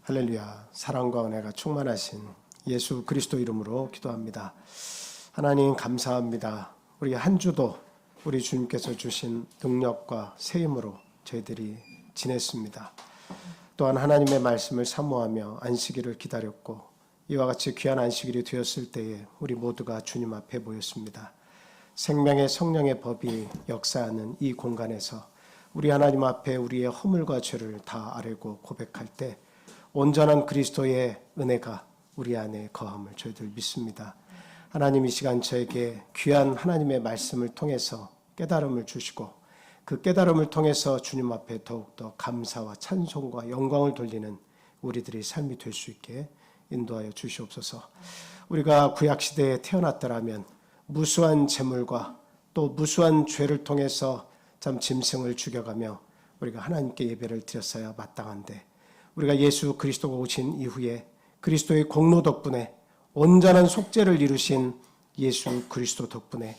할렐루야. 사랑과 은혜가 충만하신 예수 그리스도 이름으로 기도합니다. 하나님 감사합니다. 우리 한 주도 우리 주님께서 주신 능력과 새 힘으로 저희들이 지냈습니다. 또한 하나님의 말씀을 사모하며 안식일을 기다렸고 이와 같이 귀한 안식일이 되었을 때에 우리 모두가 주님 앞에 모였습니다. 생명의 성령의 법이 역사하는 이 공간에서 우리 하나님 앞에 우리의 허물과 죄를 다 아뢰고 고백할 때 온전한 그리스도의 은혜가 우리 안에 거함을 저희들 믿습니다. 하나님 이 시간 저에게 귀한 하나님의 말씀을 통해서 깨달음을 주시고 그 깨달음을 통해서 주님 앞에 더욱더 감사와 찬송과 영광을 돌리는 우리들의 삶이 될 수 있게 인도하여 주시옵소서. 우리가 구약시대에 태어났더라면 무수한 재물과 또 무수한 죄를 통해서 참 짐승을 죽여가며 우리가 하나님께 예배를 드렸어야 마땅한데 우리가 예수 그리스도가 오신 이후에 그리스도의 공로 덕분에 온전한 속죄를 이루신 예수 그리스도 덕분에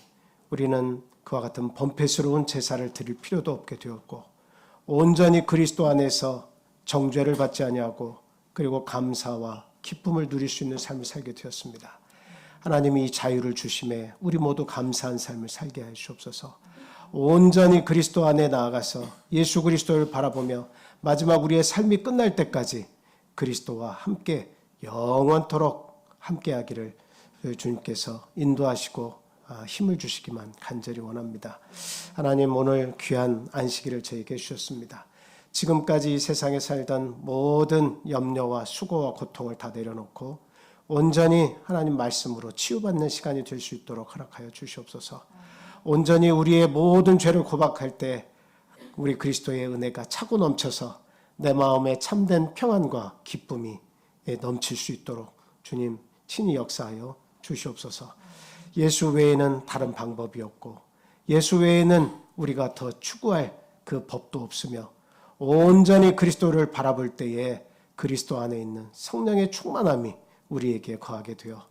우리는 그와 같은 범패스러운 제사를 드릴 필요도 없게 되었고 온전히 그리스도 안에서 정죄를 받지 아니하고 그리고 감사와 기쁨을 누릴 수 있는 삶을 살게 되었습니다. 하나님이 이 자유를 주심에 우리 모두 감사한 삶을 살게 하여 주옵소서. 온전히 그리스도 안에 나아가서 예수 그리스도를 바라보며 마지막 우리의 삶이 끝날 때까지 그리스도와 함께 영원토록 함께하기를 주님께서 인도하시고 힘을 주시기만 간절히 원합니다. 하나님 오늘 귀한 안식일을 저에게 주셨습니다. 지금까지 이 세상에 살던 모든 염려와 수고와 고통을 다 내려놓고 온전히 하나님 말씀으로 치유받는 시간이 될 수 있도록 허락하여 주시옵소서. 온전히 우리의 모든 죄를 고백할 때 우리 그리스도의 은혜가 차고 넘쳐서 내 마음에 참된 평안과 기쁨이 넘칠 수 있도록 주님 친히 역사하여 주시옵소서. 예수 외에는 다른 방법이 없고 예수 외에는 우리가 더 추구할 그 법도 없으며 온전히 그리스도를 바라볼 때에 그리스도 안에 있는 성령의 충만함이 우리에게 거하게 되어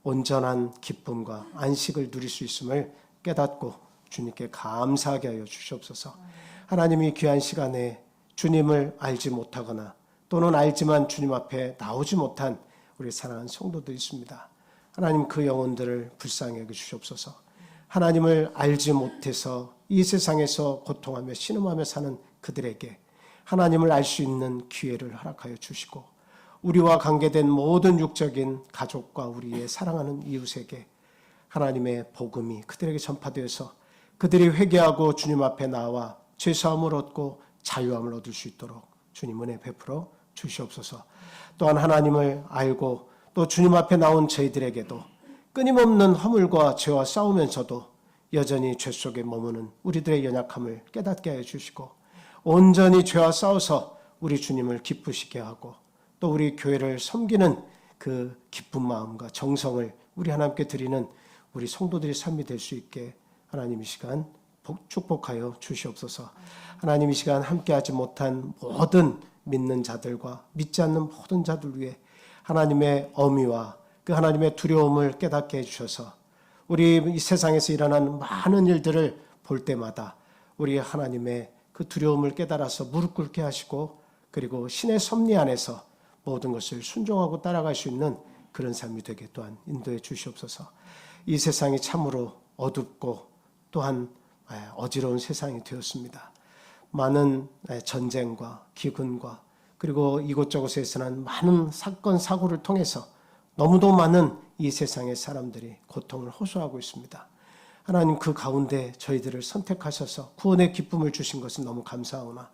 온전한 기쁨과 안식을 누릴 수 있음을 깨닫고 주님께 감사하게 하여 주시옵소서. 하나님이 귀한 시간에 주님을 알지 못하거나 또는 알지만 주님 앞에 나오지 못한 우리 사랑하는 성도도 있습니다. 하나님 그 영혼들을 불쌍히 여겨 주시옵소서. 하나님을 알지 못해서 이 세상에서 고통하며 신음하며 사는 그들에게 하나님을 알 수 있는 기회를 허락하여 주시고 우리와 관계된 모든 육적인 가족과 우리의 사랑하는 이웃에게 하나님의 복음이 그들에게 전파되어서 그들이 회개하고 주님 앞에 나와 죄사함을 얻고 자유함을 얻을 수 있도록 주님 은혜 베풀어 주시옵소서. 또한 하나님을 알고 또 주님 앞에 나온 저희들에게도 끊임없는 허물과 죄와 싸우면서도 여전히 죄 속에 머무는 우리들의 연약함을 깨닫게 하여 주시고 온전히 죄와 싸워서 우리 주님을 기쁘시게 하고 또 우리 교회를 섬기는 그 기쁜 마음과 정성을 우리 하나님께 드리는 우리 성도들의 삶이 될 수 있게 하나님 이 시간 축복하여 주시옵소서. 하나님 이 시간 함께하지 못한 모든 믿는 자들과 믿지 않는 모든 자들 위해 하나님의 어미와 그 하나님의 두려움을 깨닫게 해주셔서 우리 이 세상에서 일어나는 많은 일들을 볼 때마다 우리 하나님의 그 두려움을 깨달아서 무릎 꿇게 하시고 그리고 신의 섭리 안에서 모든 것을 순종하고 따라갈 수 있는 그런 삶이 되게 또한 인도해 주시옵소서. 이 세상이 참으로 어둡고 또한 어지러운 세상이 되었습니다. 많은 전쟁과 기근과 그리고 이곳저곳에 일어난 많은 사건 사고를 통해서 너무도 많은 이 세상의 사람들이 고통을 호소하고 있습니다. 하나님 그 가운데 저희들을 선택하셔서 구원의 기쁨을 주신 것은 너무 감사하오나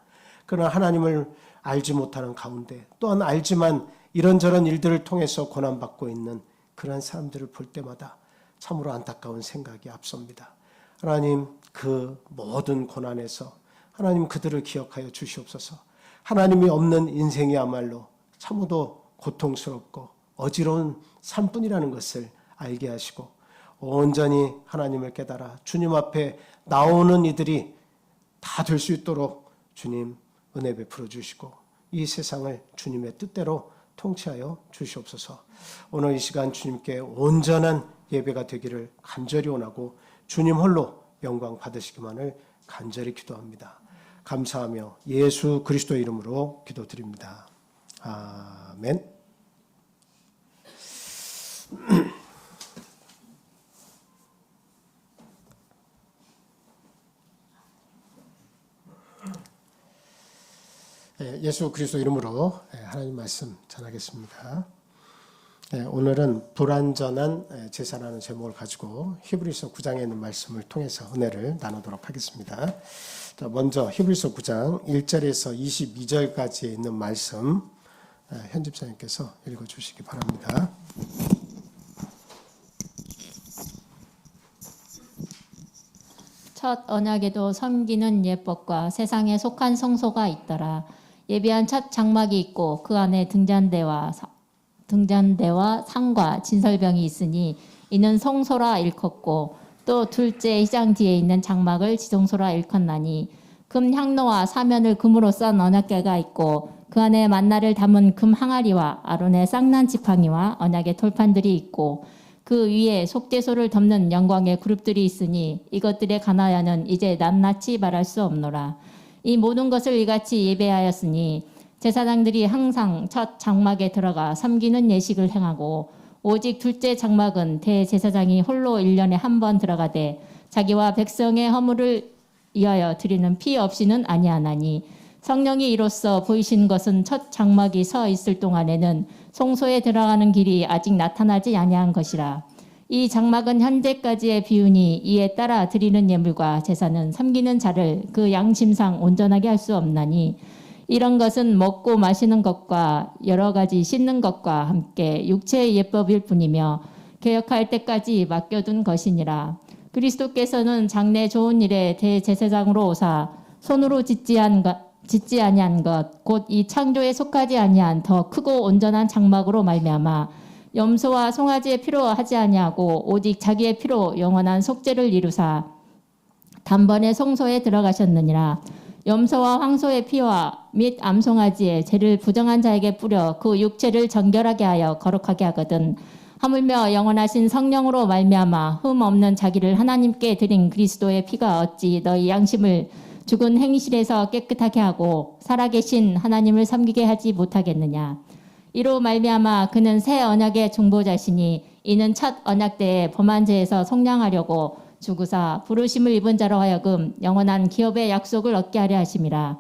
그러나 하나님을 알지 못하는 가운데 또한 알지만 이런저런 일들을 통해서 고난받고 있는 그런 사람들을 볼 때마다 참으로 안타까운 생각이 앞섭니다. 하나님 그 모든 고난에서 하나님 그들을 기억하여 주시옵소서. 하나님이 없는 인생이야말로 참으로 고통스럽고 어지러운 삶뿐이라는 것을 알게 하시고 온전히 하나님을 깨달아 주님 앞에 나오는 이들이 다 될 수 있도록 주님 은혜 베풀어 주시고 이 세상을 주님의 뜻대로 통치하여 주시옵소서. 오늘 이 시간 주님께 온전한 예배가 되기를 간절히 원하고 주님 홀로 영광 받으시기만을 간절히 기도합니다. 감사하며 예수 그리스도의 이름으로 기도드립니다. 아멘. 아멘. 예수 그리스도 이름으로 하나님 말씀 전하겠습니다. 오늘은 불완전한 제사라는 제목을 가지고 히브리서 9장에 있는 말씀을 통해서 은혜를 나누도록 하겠습니다. 먼저 히브리서 9장 1절에서 22절까지 있는 말씀 현집사님께서 읽어주시기 바랍니다. 첫 언약에도 섬기는 예법과 세상에 속한 성소가 있더라. 예비한 첫 장막이 있고 그 안에 등잔대와 상과 진설병이 있으니 이는 성소라 일컫고 또 둘째 휘장 뒤에 있는 장막을 지성소라 일컫나니 금 향로와 사면을 금으로 싼 언약궤가 있고 그 안에 만나를 담은 금 항아리와 아론의 쌍난 지팡이와 언약의 돌판들이 있고 그 위에 속죄소를 덮는 영광의 그룹들이 있으니 이것들의 가나야는 이제 낱낱이 말할 수 없노라. 이 모든 것을 이같이 예배하였으니 제사장들이 항상 첫 장막에 들어가 섬기는 예식을 행하고 오직 둘째 장막은 대제사장이 홀로 1년에 한 번 들어가되 자기와 백성의 허물을 위하여 드리는 피 없이는 아니하나니 성령이 이로써 보이신 것은 첫 장막이 서 있을 동안에는 성소에 들어가는 길이 아직 나타나지 아니한 것이라. 이 장막은 현재까지의 비유니 이에 따라 드리는 예물과 제사는 섬기는 자를 그 양심상 온전하게 할 수 없나니 이런 것은 먹고 마시는 것과 여러 가지 씻는 것과 함께 육체의 예법일 뿐이며 개혁할 때까지 맡겨둔 것이니라. 그리스도께서는 장래 좋은 일에 대제사장으로 오사 손으로 짓지 아니한 것 곧 이 창조에 속하지 아니한 더 크고 온전한 장막으로 말미암아 염소와 송아지의 피로 하지 아니하고 오직 자기의 피로 영원한 속죄를 이루사 단번에 성소에 들어가셨느니라. 염소와 황소의 피와 및 암송아지의 죄를 부정한 자에게 뿌려 그 육체를 정결하게 하여 거룩하게 하거든 하물며 영원하신 성령으로 말미암아 흠 없는 자기를 하나님께 드린 그리스도의 피가 어찌 너희 양심을 죽은 행실에서 깨끗하게 하고 살아계신 하나님을 섬기게 하지 못하겠느냐. 이로 말미암아 그는 새 언약의 중보자시니 이는 첫 언약 때에 범한 죄에서 속량하려고 주구사 부르심을 입은 자로 하여금 영원한 기업의 약속을 얻게 하려 하심이라.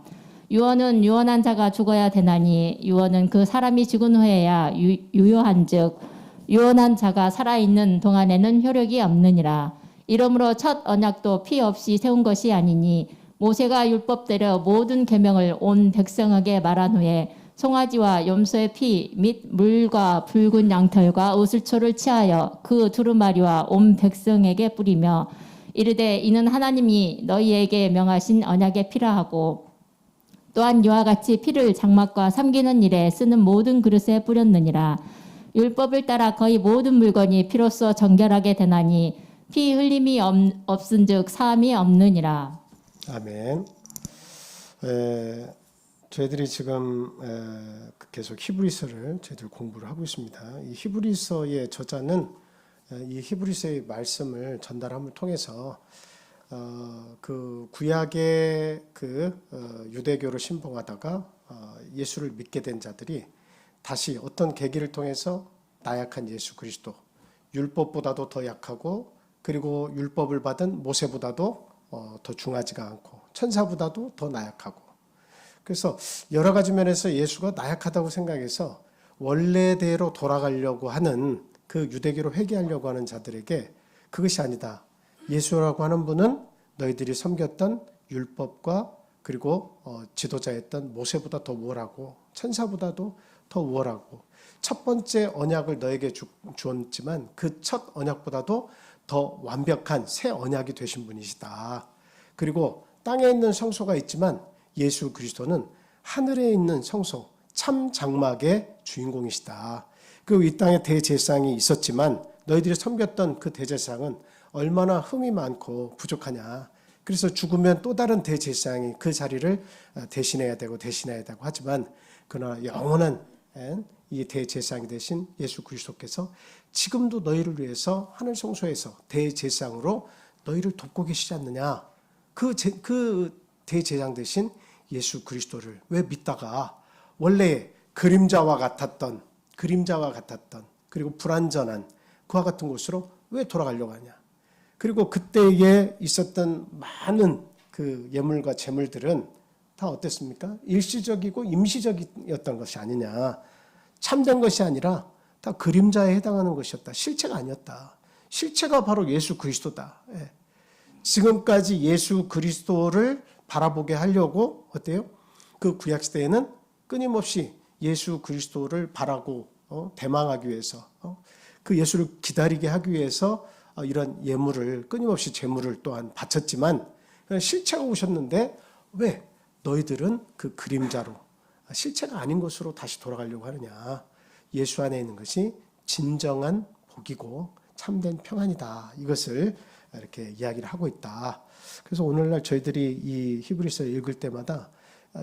유언은 유언한 자가 죽어야 되나니 유언은 그 사람이 죽은 후에야 유효한즉 유언한 자가 살아있는 동안에는 효력이 없느니라. 이러므로 첫 언약도 피 없이 세운 것이 아니니 모세가 율법대로 모든 계명을 온 백성에게 말한 후에 송아지와 염소의 피 및 물과 붉은 양털과 우슬초를 취하여 그 두루마리와 온 백성에게 뿌리며 이르되 이는 하나님이 너희에게 명하신 언약의 피라 하고 또한 이와 같이 피를 장막과 섬기는 일에 쓰는 모든 그릇에 뿌렸느니라. 율법을 따라 거의 모든 물건이 피로써 정결하게 되나니 피 흘림이 없은즉 사함이 없느니라. 아멘. 저희들이 지금 계속 히브리서를 저희들 공부를 하고 있습니다. 이 히브리서의 저자는 이 히브리서의 말씀을 전달함을 통해서 그 구약의 유대교를 신봉하다가 예수를 믿게 된 자들이 다시 어떤 계기를 통해서 나약한 예수 그리스도, 율법보다도 더 약하고 그리고 율법을 받은 모세보다도 더 중하지가 않고 천사보다도 더 나약하고 그래서 여러 가지 면에서 예수가 나약하다고 생각해서 원래대로 돌아가려고 하는 그 유대교로 회개하려고 하는 자들에게 그것이 아니다. 예수라고 하는 분은 너희들이 섬겼던 율법과 그리고 지도자였던 모세보다 더 우월하고 천사보다도 더 우월하고 첫 번째 언약을 너에게 주었지만 그 첫 언약보다도 더 완벽한 새 언약이 되신 분이시다. 그리고 땅에 있는 성소가 있지만 예수 그리스도는 하늘에 있는 성소, 참 장막의 주인공이시다. 그리고 이 땅에 대제사장이 있었지만 너희들이 섬겼던 그 대제사장은 얼마나 흠이 많고 부족하냐. 그래서 죽으면 또 다른 대제사장이 그 자리를 대신해야 되고 하지만 그러나 영원한 이 대제사장이 되신 예수 그리스도께서 지금도 너희를 위해서 하늘 성소에서 대제사장으로 너희를 돕고 계시지 않느냐. 그 대제사장 되신 예수 그리스도를 왜 믿다가 원래 그림자와 같았던 그리고 불완전한 그와 같은 곳으로 왜 돌아가려고 하냐. 그리고 그때에 있었던 많은 그 예물과 재물들은 다 어땠습니까? 일시적이고 임시적이었던 것이 아니냐. 참된 것이 아니라 다 그림자에 해당하는 것이었다. 실체가 아니었다. 실체가 바로 예수 그리스도다. 예. 지금까지 예수 그리스도를 바라보게 하려고 어때요? 그 구약시대에는 끊임없이 예수 그리스도를 바라고 대망하기 위해서 그 예수를 기다리게 하기 위해서 이런 예물을 끊임없이 제물을 또한 바쳤지만 실체가 오셨는데 왜 너희들은 그 그림자로 실체가 아닌 것으로 다시 돌아가려고 하느냐. 예수 안에 있는 것이 진정한 복이고 참된 평안이다. 이것을 이렇게 이야기를 하고 있다. 그래서 오늘날 저희들이 이 히브리서를 읽을 때마다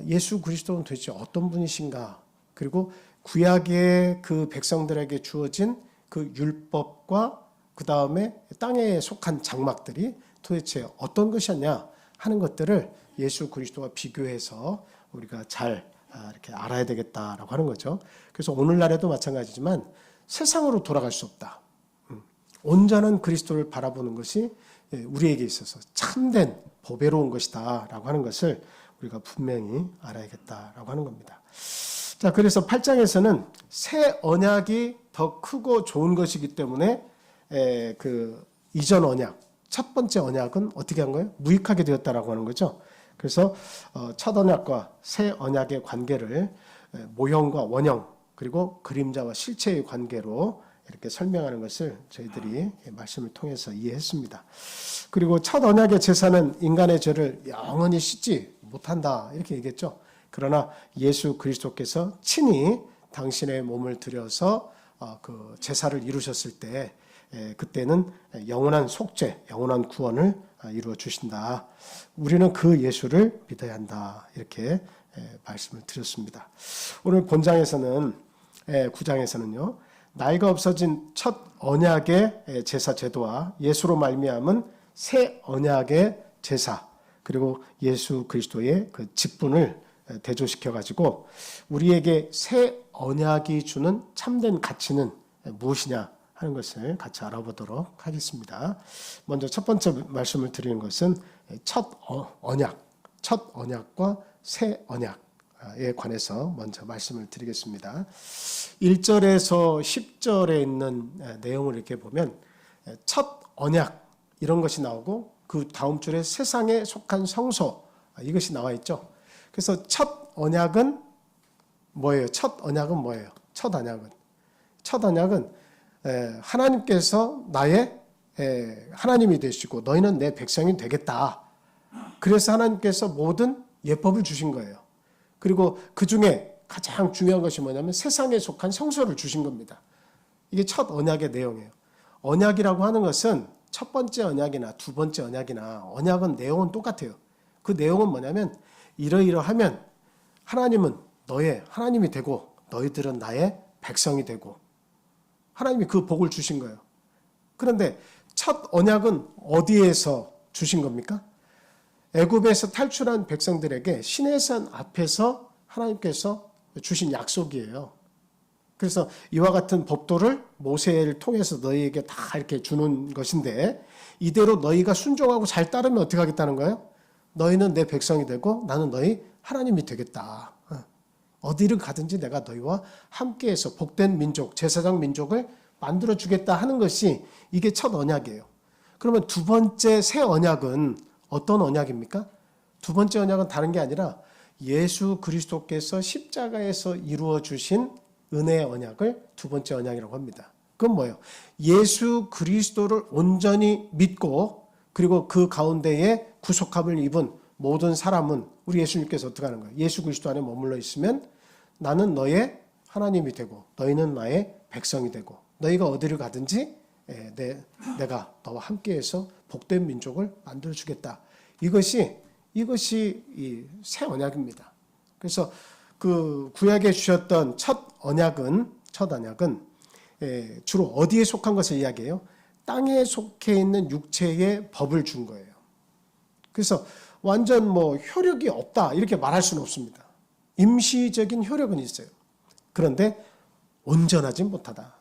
예수 그리스도는 도대체 어떤 분이신가? 그리고 구약의 그 백성들에게 주어진 그 율법과 그 다음에 땅에 속한 장막들이 도대체 어떤 것이었냐 하는 것들을 예수 그리스도와 비교해서 우리가 잘 이렇게 알아야 되겠다라고 하는 거죠. 그래서 오늘날에도 마찬가지지만 세상으로 돌아갈 수 없다. 온전한 그리스도를 바라보는 것이 우리에게 있어서 참된 보배로운 것이다라고 하는 것을 우리가 분명히 알아야겠다라고 하는 겁니다. 자, 그래서 8장에서는 새 언약이 더 크고 좋은 것이기 때문에 그 이전 언약, 첫 번째 언약은 어떻게 한 거예요? 무익하게 되었다라고 하는 거죠. 그래서 첫 언약과 새 언약의 관계를 모형과 원형 그리고 그림자와 실체의 관계로 이렇게 설명하는 것을 저희들이 말씀을 통해서 이해했습니다. 그리고 첫 언약의 제사는 인간의 죄를 영원히 씻지 못한다 이렇게 얘기했죠. 그러나 예수 그리스도께서 친히 당신의 몸을 들여서 그 제사를 이루셨을 때 그때는 영원한 속죄, 영원한 구원을 이루어 주신다. 우리는 그 예수를 믿어야 한다. 이렇게 말씀을 드렸습니다. 오늘 본장에서는 9장에서는요. 나이가 없어진 첫 언약의 제사 제도와 예수로 말미암은 새 언약의 제사 그리고 예수 그리스도의 그 직분을 대조시켜 가지고 우리에게 새 언약이 주는 참된 가치는 무엇이냐 하는 것을 같이 알아보도록 하겠습니다. 먼저 첫 번째 말씀을 드리는 것은 첫 언약과 새 언약에 관해서 먼저 말씀을 드리겠습니다. 1절에서 10절에 있는 내용을 이렇게 보면 첫 언약 이런 것이 나오고 그 다음 줄에 세상에 속한 성소 이것이 나와 있죠. 그래서 첫 언약은 뭐예요? 첫 언약은 하나님께서 나의 하나님이 되시고 너희는 내 백성이 되겠다. 그래서 하나님께서 모든 예법을 주신 거예요. 그리고 그 중에 가장 중요한 것이 뭐냐면 세상에 속한 성소를 주신 겁니다. 이게 첫 언약의 내용이에요. 언약이라고 하는 것은 첫 번째 언약이나 두 번째 언약이나 언약은 내용은 똑같아요. 그 내용은 뭐냐면 이러이러하면 하나님은 너의 하나님이 되고 너희들은 나의 백성이 되고 하나님이 그 복을 주신 거예요. 그런데 첫 언약은 어디에서 주신 겁니까? 애굽에서 탈출한 백성들에게 시내산 앞에서 하나님께서 주신 약속이에요. 그래서 이와 같은 법도를 모세를 통해서 너희에게 다 이렇게 주는 것인데 이대로 너희가 순종하고 잘 따르면 어떻게 하겠다는 거예요? 너희는 내 백성이 되고 나는 너희 하나님이 되겠다. 어디를 가든지 내가 너희와 함께해서 복된 민족, 제사장 민족을 만들어주겠다 하는 것이 이게 첫 언약이에요. 그러면 두 번째 새 언약은 어떤 언약입니까? 두 번째 언약은 다른 게 아니라 예수 그리스도께서 십자가에서 이루어 주신 은혜의 언약을 두 번째 언약이라고 합니다. 그건 뭐예요? 예수 그리스도를 온전히 믿고 그리고 그 가운데에 구속함을 입은 모든 사람은 우리 예수님께서 어떻게 하는 거예요? 예수 그리스도 안에 머물러 있으면 나는 너의 하나님이 되고 너희는 나의 백성이 되고 너희가 어디를 가든지 내가 너와 함께해서 복된 민족을 만들어주겠다. 이것이 이 새 언약입니다. 그래서 그 구약에 주셨던 첫 언약은 주로 어디에 속한 것을 이야기해요? 땅에 속해 있는 육체의 법을 준 거예요. 그래서 완전 효력이 없다 이렇게 말할 수는 없습니다. 임시적인 효력은 있어요. 그런데 온전하지 못하다.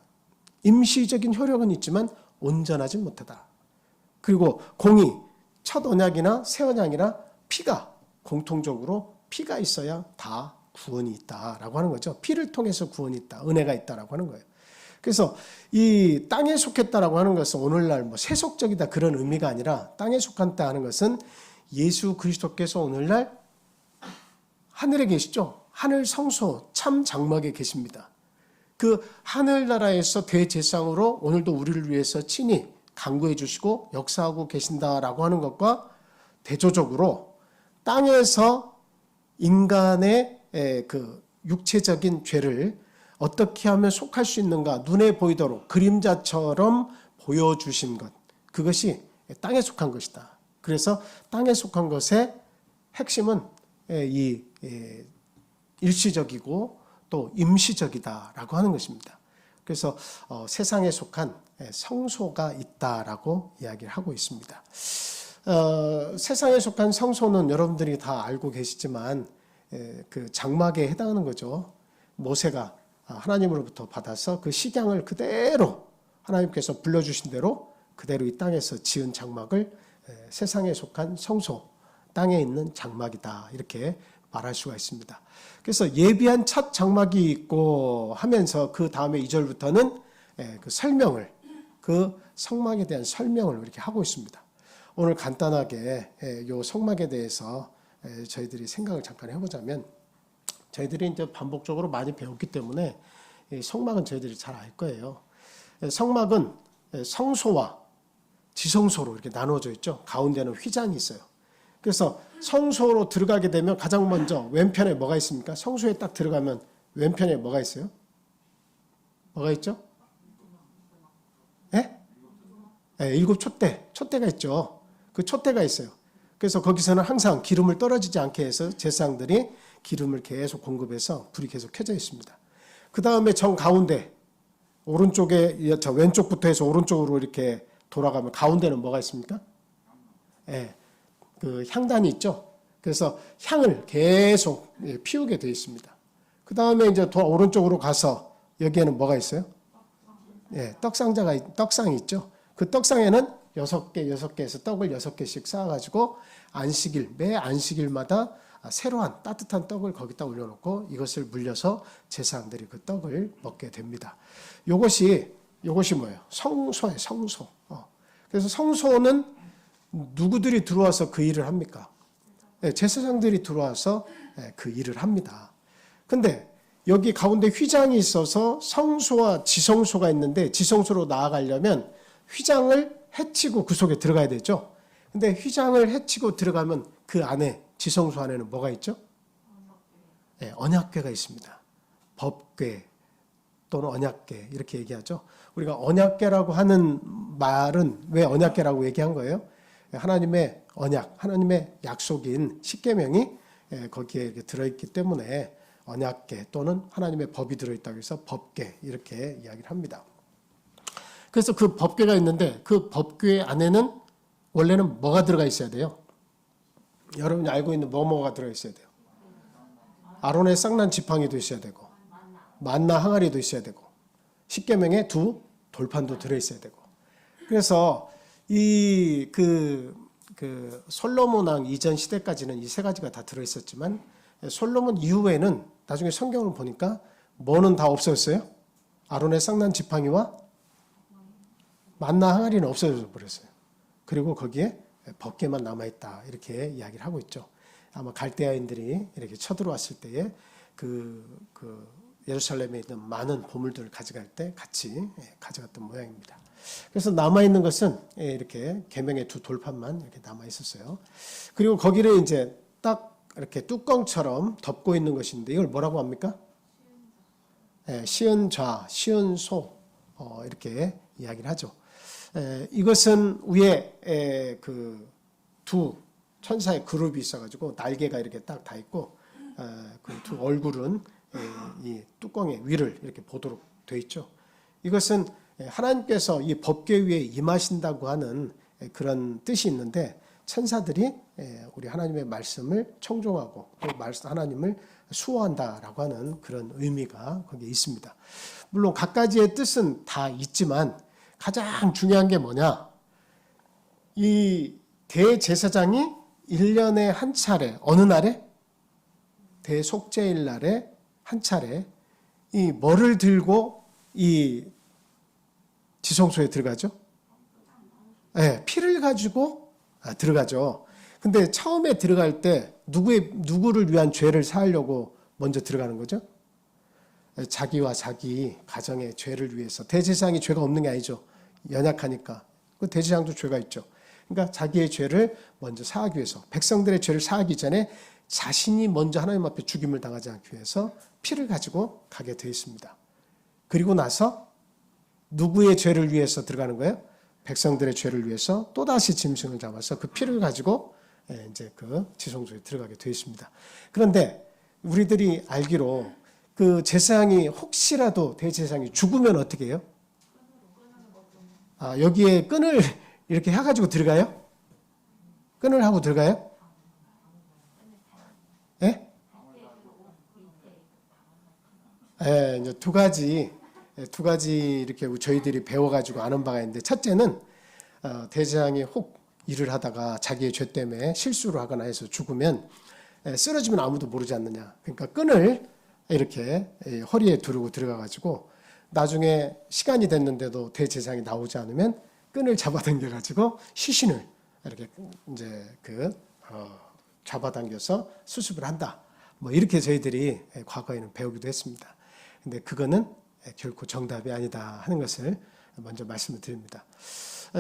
임시적인 효력은 있지만 온전하지 못하다. 그리고 공의, 첫 언약이나 새 언약이나 피가 공통적으로 피가 있어야 다 구원이 있다라고 하는 거죠. 피를 통해서 구원이 있다, 은혜가 있다라고 하는 거예요. 그래서 이 땅에 속했다라고 하는 것은 오늘날 뭐 세속적이다 그런 의미가 아니라 땅에 속한다 하는 것은 예수 그리스도께서 오늘날 하늘에 계시죠. 하늘 성소 참 장막에 계십니다. 그 하늘나라에서 대제사장으로 오늘도 우리를 위해서 친히 간구해 주시고 역사하고 계신다라고 하는 것과 대조적으로 땅에서 인간의 그 육체적인 죄를 어떻게 하면 속할 수 있는가 눈에 보이도록 그림자처럼 보여주신 것, 그것이 땅에 속한 것이다. 그래서 땅에 속한 것의 핵심은 이 일시적이고 또 임시적이다라고 하는 것입니다. 그래서 세상에 속한 성소가 있다라고 이야기를 하고 있습니다. 세상에 속한 성소는 여러분들이 다 알고 계시지만 그 장막에 해당하는 거죠. 모세가 하나님으로부터 받아서 그 식양을 그대로 하나님께서 불러주신 대로 그대로 이 땅에서 지은 장막을 세상에 속한 성소, 땅에 있는 장막이다 이렇게 말할 수가 있습니다. 그래서 예비한 첫 장막이 있고 하면서 그 다음에 2절부터는 그 설명을, 그 성막에 대한 설명을 이렇게 하고 있습니다. 오늘 간단하게 이 성막에 대해서 저희들이 생각을 잠깐 해보자면, 저희들이 이제 반복적으로 많이 배웠기 때문에 성막은 저희들이 잘 알 거예요. 성막은 성소와 지성소로 이렇게 나누어져 있죠. 가운데는 휘장이 있어요. 그래서 성소로 들어가게 되면 가장 먼저 왼편에 뭐가 있습니까? 성소에 딱 들어가면 왼편에 뭐가 있어요? 뭐가 있죠? 예? 네, 7 촛대가 있죠. 그 촛대가 있어요. 그래서 거기서는 항상 기름을 떨어지지 않게 해서 제사장들이 기름을 계속 공급해서 불이 계속 켜져 있습니다. 그 다음에 정 가운데 오른쪽에, 저 왼쪽부터 해서 오른쪽으로 이렇게 돌아가면 가운데는 뭐가 있습니까? 예, 그 향단이 있죠. 그래서 향을 계속 피우게 되어 있습니다. 그 다음에 이제 더 오른쪽으로 가서 여기에는 뭐가 있어요? 예, 떡상이 있죠. 그 떡상에는 6개에서 떡을 6개씩 쌓아가지고 안식일, 매 안식일마다 새로운 따뜻한 떡을 거기다 올려놓고 이것을 물려서 제사장들이 그 떡을 먹게 됩니다. 요것이 뭐예요? 성소예요, 성소. 그래서 성소는 누구들이 들어와서 그 일을 합니까? 제사장들이 들어와서 그 일을 합니다. 근데 여기 가운데 휘장이 있어서 성소와 지성소가 있는데, 지성소로 나아가려면 휘장을 해치고 그 속에 들어가야 되죠. 근데 휘장을 해치고 들어가면 그 안에, 지성소 안에는 뭐가 있죠? 언약궤가 있습니다. 법궤 또는 언약궤 이렇게 얘기하죠. 우리가 언약궤라고 하는 말은 왜 언약궤라고 얘기한 거예요? 하나님의 언약, 하나님의 약속인 십계명이 거기에 이렇게 들어있기 때문에 언약궤 또는 하나님의 법이 들어있다고 해서 법궤 이렇게 이야기를 합니다. 그래서 그 법궤가 있는데 그 법궤 안에는 원래는 뭐가 들어가 있어야 돼요? 여러분이 알고 있는 뭐가 들어있어야 돼요? 아론의 쌍난 지팡이도 있어야 되고, 만나 항아리도 있어야 되고, 십계명에 2 돌판도 들어있어야 되고. 그래서 솔로몬 왕 이전 시대까지는 이 3가지가 다 들어있었지만, 솔로몬 이후에는 나중에 성경을 보니까 뭐는 다 없어졌어요? 아론의 쌍난 지팡이와 만나 항아리는 없어져 버렸어요. 그리고 거기에 법궤만 남아있다 이렇게 이야기를 하고 있죠. 아마 갈대아인들이 이렇게 쳐들어왔을 때에 예루살렘에 있는 많은 보물들을 가져갈 때 같이 가져갔던 모양입니다. 그래서 남아있는 것은 이렇게 계명의 2 돌판만 이렇게 남아있었어요. 그리고 거기를 이제 딱 이렇게 뚜껑처럼 덮고 있는 것인데 이걸 뭐라고 합니까? 시은좌, 시은소 이렇게 이야기를 하죠. 이것은 위에 그 2 천사의 그룹이 있어가지고 날개가 이렇게 딱 다 있고 그 2 얼굴은 이 뚜껑의 위를 이렇게 보도록 되어 있죠. 이것은 하나님께서 이 법궤 위에 임하신다고 하는 그런 뜻이 있는데, 천사들이 우리 하나님의 말씀을 청종하고 또 하나님을 수호한다라고 하는 그런 의미가 거기에 있습니다. 물론 각가지의 뜻은 다 있지만 가장 중요한 게 뭐냐? 이 대제사장이 1년에 한 차례, 어느 날에? 대속죄일 날에 한 차례 이 뭐를 들고 이 지성소에 들어가죠? 네, 피를 가지고 들어가죠. 근데 처음에 들어갈 때 누구를 위한 죄를 사하려고 먼저 들어가는 거죠? 자기와 자기 가정의 죄를 위해서. 대제사장이 죄가 없는 게 아니죠. 연약하니까. 그 대제사장도 죄가 있죠. 그러니까 자기의 죄를 먼저 사하기 위해서, 백성들의 죄를 사하기 전에 자신이 먼저 하나님 앞에 죽임을 당하지 않기 위해서 피를 가지고 가게 되어 있습니다. 그리고 나서 누구의 죄를 위해서 들어가는 거예요? 백성들의 죄를 위해서 또다시 짐승을 잡아서 그 피를 가지고 이제 그 지성소에 들어가게 되어 있습니다. 그런데 우리들이 알기로 그 제사장이 혹시라도 대제사장이 죽으면 어떻게 해요? 여기에 끈을 이렇게 해가지고 들어가요? 끈을 하고 들어가요? 예? 예, 이제 두 가지 이렇게 저희들이 배워가지고 아는 바가 있는데, 첫째는 대제사장이 혹 일을 하다가 자기의 죄 때문에 실수를 하거나 해서 죽으면 쓰러지면 아무도 모르지 않느냐. 그러니까 끈을 이렇게 허리에 두르고 들어가가지고 나중에 시간이 됐는데도 대제사장이 나오지 않으면 끈을 잡아당겨가지고 시신을 이렇게 이제 잡아당겨서 수습을 한다. 뭐 이렇게 저희들이 과거에는 배우기도 했습니다. 근데 그거는 결코 정답이 아니다 하는 것을 먼저 말씀을 드립니다.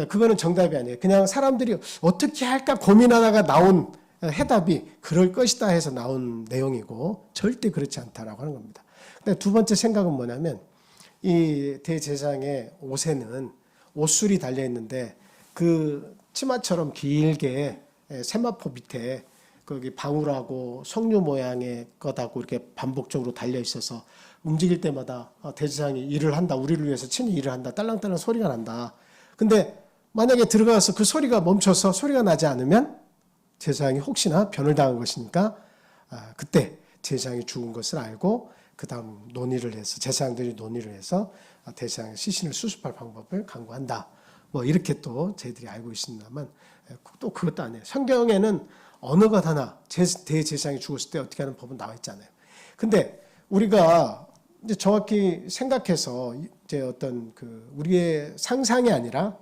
그거는 정답이 아니에요. 그냥 사람들이 어떻게 할까 고민하다가 나온 해답이 그럴 것이다 해서 나온 내용이고 절대 그렇지 않다라고 하는 겁니다. 근데 두 번째 생각은 뭐냐면 이 대제사장의 옷에는 옷술이 달려 있는데 그 치마처럼 길게 세마포 밑에 거기 방울하고 석류 모양의 것하고 이렇게 반복적으로 달려 있어서 움직일 때마다 대제사장이 일을 한다, 우리를 위해서 친히 일을 한다, 딸랑딸랑 소리가 난다. 근데 만약에 들어가서 그 소리가 멈춰서 소리가 나지 않으면 제사장이 혹시나 변을 당한 것이니까 그때 제사장이 죽은 것을 알고 그 다음 논의를 해서 제사장들이 논의를 해서 대제사장의 시신을 수습할 방법을 강구한다. 뭐 이렇게 또 저희들이 알고 있습니다만 또 그것도 아니에요. 성경에는 어느 것 하나 대제사장이 죽었을 때 어떻게 하는 법은 나와 있잖아요. 근데 우리가 이제 정확히 생각해서 이제 어떤 우리의 상상이 아니라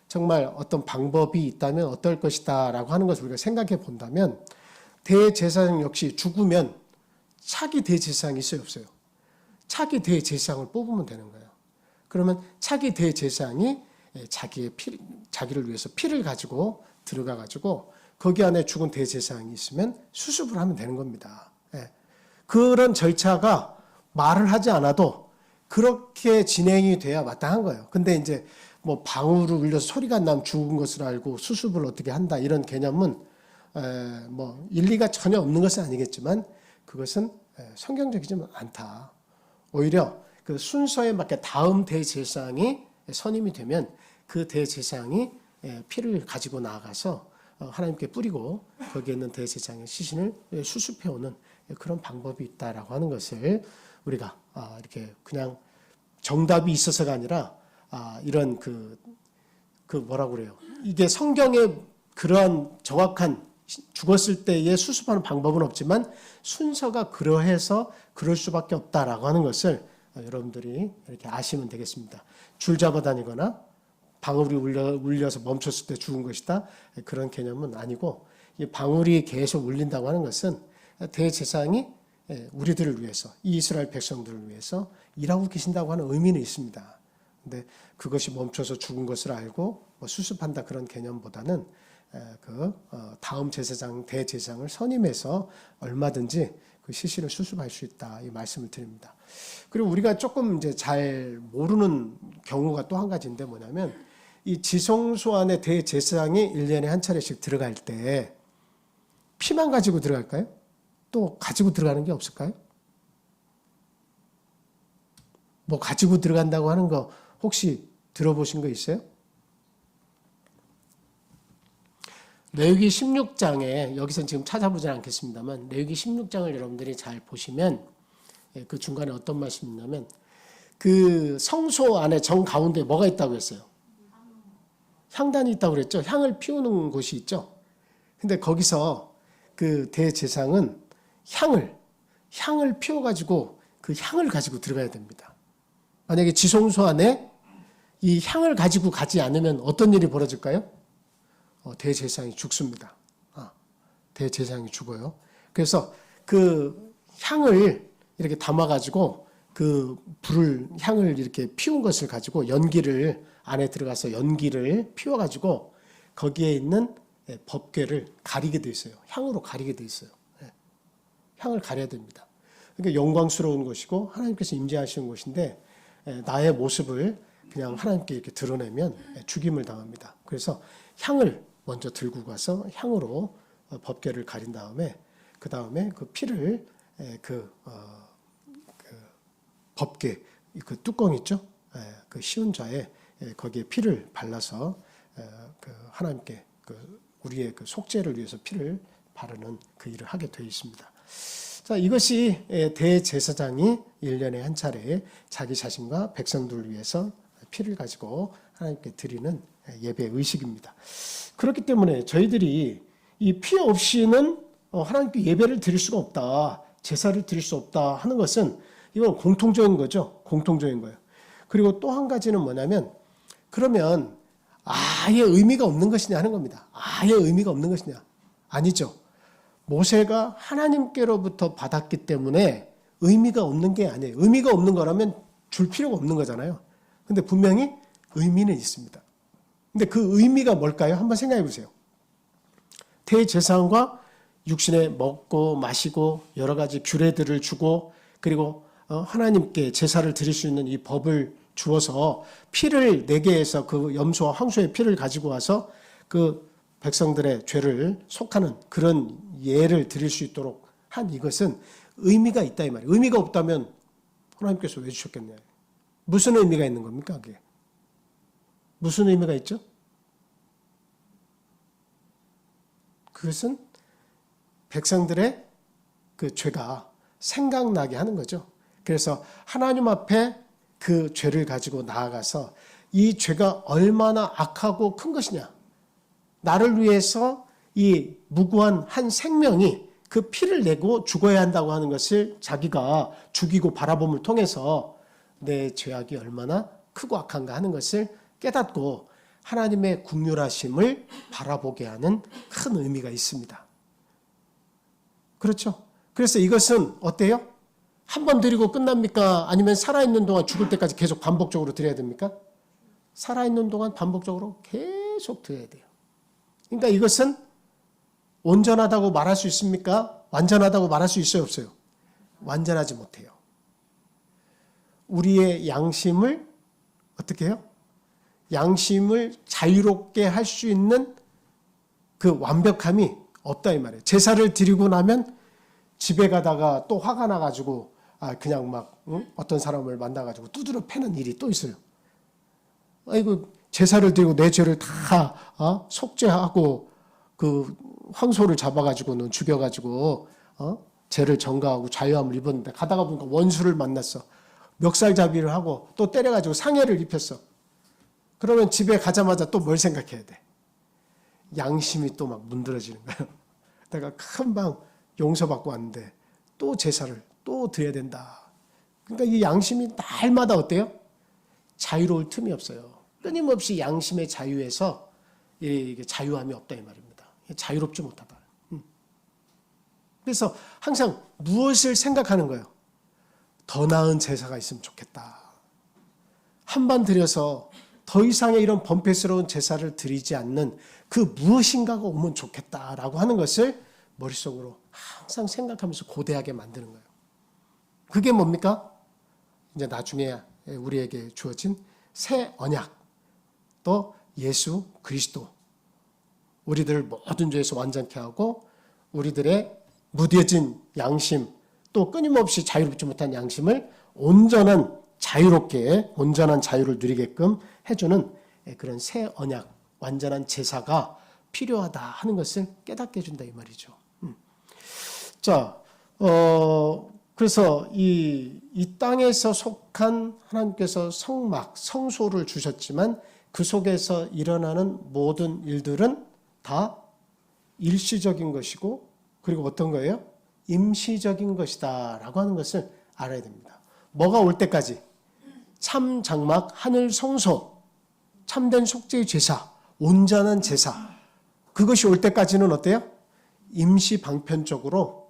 정말 어떤 방법이 있다면 어떨 것이다라고 하는 것을 우리가 생각해 본다면 대제사장 역시 죽으면 차기 대제사장이 있어요, 없어요? 차기 대제사장을 뽑으면 되는 거예요. 그러면 차기 대제사장이 자기를 위해서 피를 가지고 들어가 가지고 거기 안에 죽은 대제사장이 있으면 수습을 하면 되는 겁니다. 그런 절차가 말을 하지 않아도 그렇게 진행이 돼야 마땅한 거예요. 근데 이제 뭐 방울을 울려서 소리가 안 나면 죽은 것을 알고 수습을 어떻게 한다 이런 개념은 뭐 일리가 전혀 없는 것은 아니겠지만 그것은 성경적이지 않다. 오히려 그 순서에 맞게 다음 대제사장이 선임이 되면 그 대제사장이 피를 가지고 나아가서 하나님께 뿌리고 거기에 있는 대제사장의 시신을 수습해오는 그런 방법이 있다라고 하는 것을 우리가 이렇게 그냥 정답이 있어서가 아니라 이런 뭐라고 그래요? 이게 성경에 그러한 정확한 죽었을 때에 수습하는 방법은 없지만 순서가 그러해서 그럴 수밖에 없다라고 하는 것을 여러분들이 이렇게 아시면 되겠습니다. 줄 잡아 다니거나 방울이 울려서 멈췄을 때 죽은 것이다. 그런 개념은 아니고 이 방울이 계속 울린다고 하는 것은 대제사장이 우리들을 위해서 이 이스라엘 백성들을 위해서 일하고 계신다고 하는 의미는 있습니다. 근데 그것이 멈춰서 죽은 것을 알고 수습한다 그런 개념보다는 다음 제사장 대제사장을 선임해서 얼마든지 그 시신을 수습할 수 있다 이 말씀을 드립니다. 그리고 우리가 조금 이제 잘 모르는 경우가 또 한 가지인데 뭐냐면 이 지성소 안에 대제사장이 1년에 한 차례씩 들어갈 때 피만 가지고 들어갈까요? 또 가지고 들어가는 게 없을까요? 뭐 가지고 들어간다고 하는 거 혹시 들어보신 거 있어요? 레위기 16장에 여기서 지금 찾아보진 않겠습니다만 레위기 16장을 여러분들이 잘 보시면 그 중간에 어떤 말씀이 있냐면 그 성소 안에 정 가운데 뭐가 있다고 했어요? 향단이 있다고 그랬죠. 향을 피우는 곳이 있죠. 근데 거기서 그 대제사장은 향을 피워가지고 그 향을 가지고 들어가야 됩니다. 만약에 지성소 안에 이 향을 가지고 가지 않으면 어떤 일이 벌어질까요? 대제사장이 죽습니다. 대제사장이 죽어요. 그래서 그 향을 이렇게 담아가지고 그 향을 이렇게 피운 것을 가지고 연기를 안에 들어가서 연기를 피워가지고 거기에 있는 법궤를 가리게 돼 있어요. 향으로 가리게 돼 있어요. 향을 가려야 됩니다. 그러니까 영광스러운 것이고 하나님께서 임재하시는 곳인데 나의 모습을 그냥 하나님께 이렇게 드러내면 죽임을 당합니다. 그래서 향을 먼저 들고 가서 향으로 법궤를 가린 다음에 그 다음에 그 피를 그 법궤 그 뚜껑 있죠? 그 시운자에 거기에 피를 발라서 그 하나님께 우리의 그 속죄를 위해서 피를 바르는 그 일을 하게 되어 있습니다. 자, 이것이 대제사장이 1년에 한 차례 자기 자신과 백성들을 위해서 피를 가지고 하나님께 드리는 예배 의식입니다. 그렇기 때문에 저희들이 이 피 없이는 하나님께 예배를 드릴 수가 없다, 제사를 드릴 수 없다 하는 것은 이건 공통적인 거죠. 공통적인 거예요. 그리고 또 한 가지는 뭐냐면 그러면 아예 의미가 없는 것이냐 하는 겁니다. 아예 의미가 없는 것이냐. 아니죠. 모세가 하나님께로부터 받았기 때문에 의미가 없는 게 아니에요. 의미가 없는 거라면 줄 필요가 없는 거잖아요. 근데 분명히 의미는 있습니다. 근데 그 의미가 뭘까요? 한번 생각해 보세요. 대제사장과 육신에 먹고 마시고 여러 가지 규례들을 주고 그리고 하나님께 제사를 드릴 수 있는 이 법을 주어서 피를 내게 해서 그 염소와 황소의 피를 가지고 와서 그 백성들의 죄를 속하는 그런 예를 드릴 수 있도록 한 이것은 의미가 있다 이 말이에요. 의미가 없다면 하나님께서 왜 주셨겠냐. 무슨 의미가 있는 겁니까? 그게 무슨 의미가 있죠? 그것은 백성들의 그 죄가 생각나게 하는 거죠. 그래서 하나님 앞에 그 죄를 가지고 나아가서 이 죄가 얼마나 악하고 큰 것이냐. 나를 위해서 이 무고한 한 생명이 그 피를 내고 죽어야 한다고 하는 것을 자기가 죽이고 바라봄을 통해서 내 죄악이 얼마나 크고 악한가 하는 것을 깨닫고 하나님의 긍휼하심을 바라보게 하는 큰 의미가 있습니다. 그렇죠? 그래서 이것은 어때요? 한 번 드리고 끝납니까? 아니면 살아있는 동안 죽을 때까지 계속 반복적으로 드려야 됩니까? 살아있는 동안 반복적으로 계속 드려야 돼요. 그러니까 이것은 온전하다고 말할 수 있습니까? 완전하다고 말할 수 있어요, 없어요? 완전하지 못해요. 우리의 양심을 어떻게 해요? 양심을 자유롭게 할 수 있는 그 완벽함이 없다 이 말이에요. 제사를 드리고 나면 집에 가다가 또 화가 나가지고 그냥 막 어떤 사람을 만나가지고 두드려 패는 일이 또 있어요. 아이고 제사를 드리고 내 죄를 다 속죄하고 그 황소를 잡아가지고는 죽여가지고 죄를 전가하고 자유함을 입었는데 가다가 보니까 원수를 만났어. 멱살잡이를 하고 또 때려가지고 상해를 입혔어. 그러면 집에 가자마자 또 뭘 생각해야 돼? 양심이 또 막 문드러지는 거예요. 내가 금방 용서받고 왔는데 또 제사를 또 드려야 된다. 그러니까 이 양심이 날마다 어때요? 자유로울 틈이 없어요. 끊임없이 양심의 자유에서 이게 자유함이 없다 이 말입니다. 자유롭지 못하다. 그래서 항상 무엇을 생각하는 거예요? 더 나은 제사가 있으면 좋겠다. 한 번 드려서 더 이상의 이런 범죄스러운 제사를 드리지 않는 그 무엇인가가 오면 좋겠다라고 하는 것을 머릿속으로 항상 생각하면서 고대하게 만드는 거예요. 그게 뭡니까? 이제 나중에 우리에게 주어진 새 언약, 또 예수 그리스도, 우리들을 모든 죄에서 완전케 하고 우리들의 무뎌진 양심, 또 끊임없이 자유롭지 못한 양심을 온전한 자유를 누리게끔 해주는 그런 새 언약, 완전한 제사가 필요하다 하는 것을 깨닫게 해준다 이 말이죠. 자, 그래서 이 땅에서 속한 하나님께서 성막, 성소를 주셨지만 그 속에서 일어나는 모든 일들은 다 일시적인 것이고 그리고 어떤 거예요? 임시적인 것이다 라고 하는 것을 알아야 됩니다. 뭐가 올 때까지? 참 장막, 하늘 성소, 참된 속죄의 제사, 온전한 제사 그것이 올 때까지는 어때요? 임시 방편적으로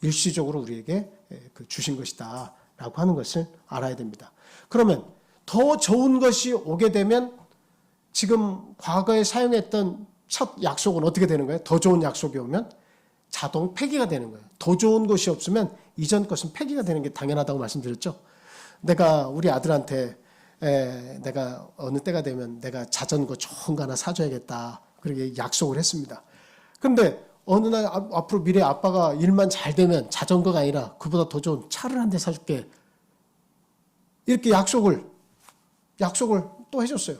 일시적으로 우리에게 주신 것이다 라고 하는 것을 알아야 됩니다. 그러면 더 좋은 것이 오게 되면 지금 과거에 사용했던 첫 약속은 어떻게 되는 거예요? 더 좋은 약속이 오면 자동 폐기가 되는 거예요. 더 좋은 것이 없으면 이전 것은 폐기가 되는 게 당연하다고 말씀드렸죠. 내가 우리 아들한테 내가 어느 때가 되면 내가 자전거 좋은 거 하나 사줘야겠다. 그렇게 약속을 했습니다. 근데 어느 날 앞으로 미래 아빠가 일만 잘 되면 자전거가 아니라 그보다 더 좋은 차를 한 대 사줄게. 이렇게 약속을 또 해줬어요.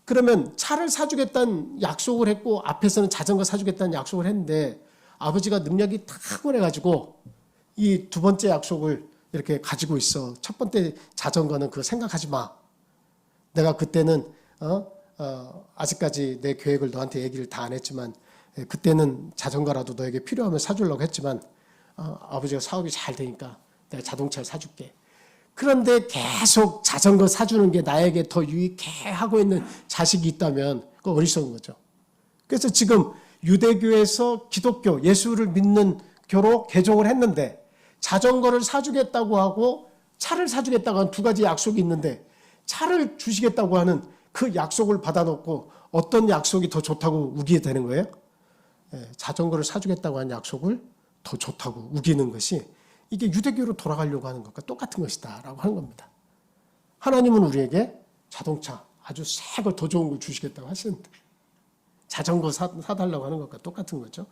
그러면 차를 사주겠다는 약속을 했고 앞에서는 자전거 사주겠다는 약속을 했는데 아버지가 능력이 탁월해가지고 이 두 번째 약속을 이렇게 가지고 있어. 첫 번째 자전거는 그거 생각하지 마. 내가 그때는 아직까지 내 계획을 너한테 얘기를 다 안 했지만 그때는 자전거라도 너에게 필요하면 사주려고 했지만 아버지가 사업이 잘 되니까 내가 자동차를 사줄게. 그런데 계속 자전거 사주는 게 나에게 더 유익해 하고 있는 자식이 있다면 그거 어리석은 거죠. 그래서 지금 유대교에서 기독교, 예수를 믿는 교로 개종을 했는데 자전거를 사주겠다고 하고 차를 사주겠다고 하는 두 가지 약속이 있는데 차를 주시겠다고 하는 그 약속을 받아놓고 어떤 약속이 더 좋다고 우기게 되는 거예요? 자전거를 사주겠다고 하는 약속을 더 좋다고 우기는 것이 이게 유대교로 돌아가려고 하는 것과 똑같은 것이다 라고 하는 겁니다. 하나님은 우리에게 자동차 아주 새 거 더 좋은 걸 주시겠다고 하시는데 자전거 사달라고 하는 것과 똑같은 거죠.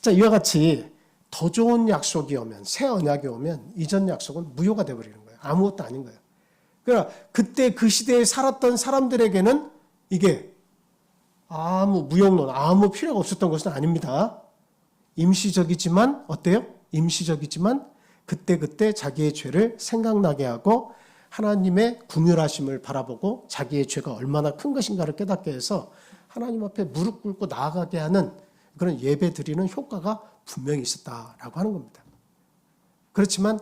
자, 이와 같이 더 좋은 약속이 오면 새 언약이 오면 이전 약속은 무효가 되어버리는 거예요. 아무것도 아닌 거예요. 그러나 그때 그 시대에 살았던 사람들에게는 이게 아무 무용론, 아무 필요가 없었던 것은 아닙니다. 임시적이지만 어때요? 임시적이지만 그때 자기의 죄를 생각나게 하고 하나님의 긍휼하심을 바라보고 자기의 죄가 얼마나 큰 것인가를 깨닫게 해서 하나님 앞에 무릎 꿇고 나아가게 하는 그런 예배 드리는 효과가 분명히 있었다라고 하는 겁니다. 그렇지만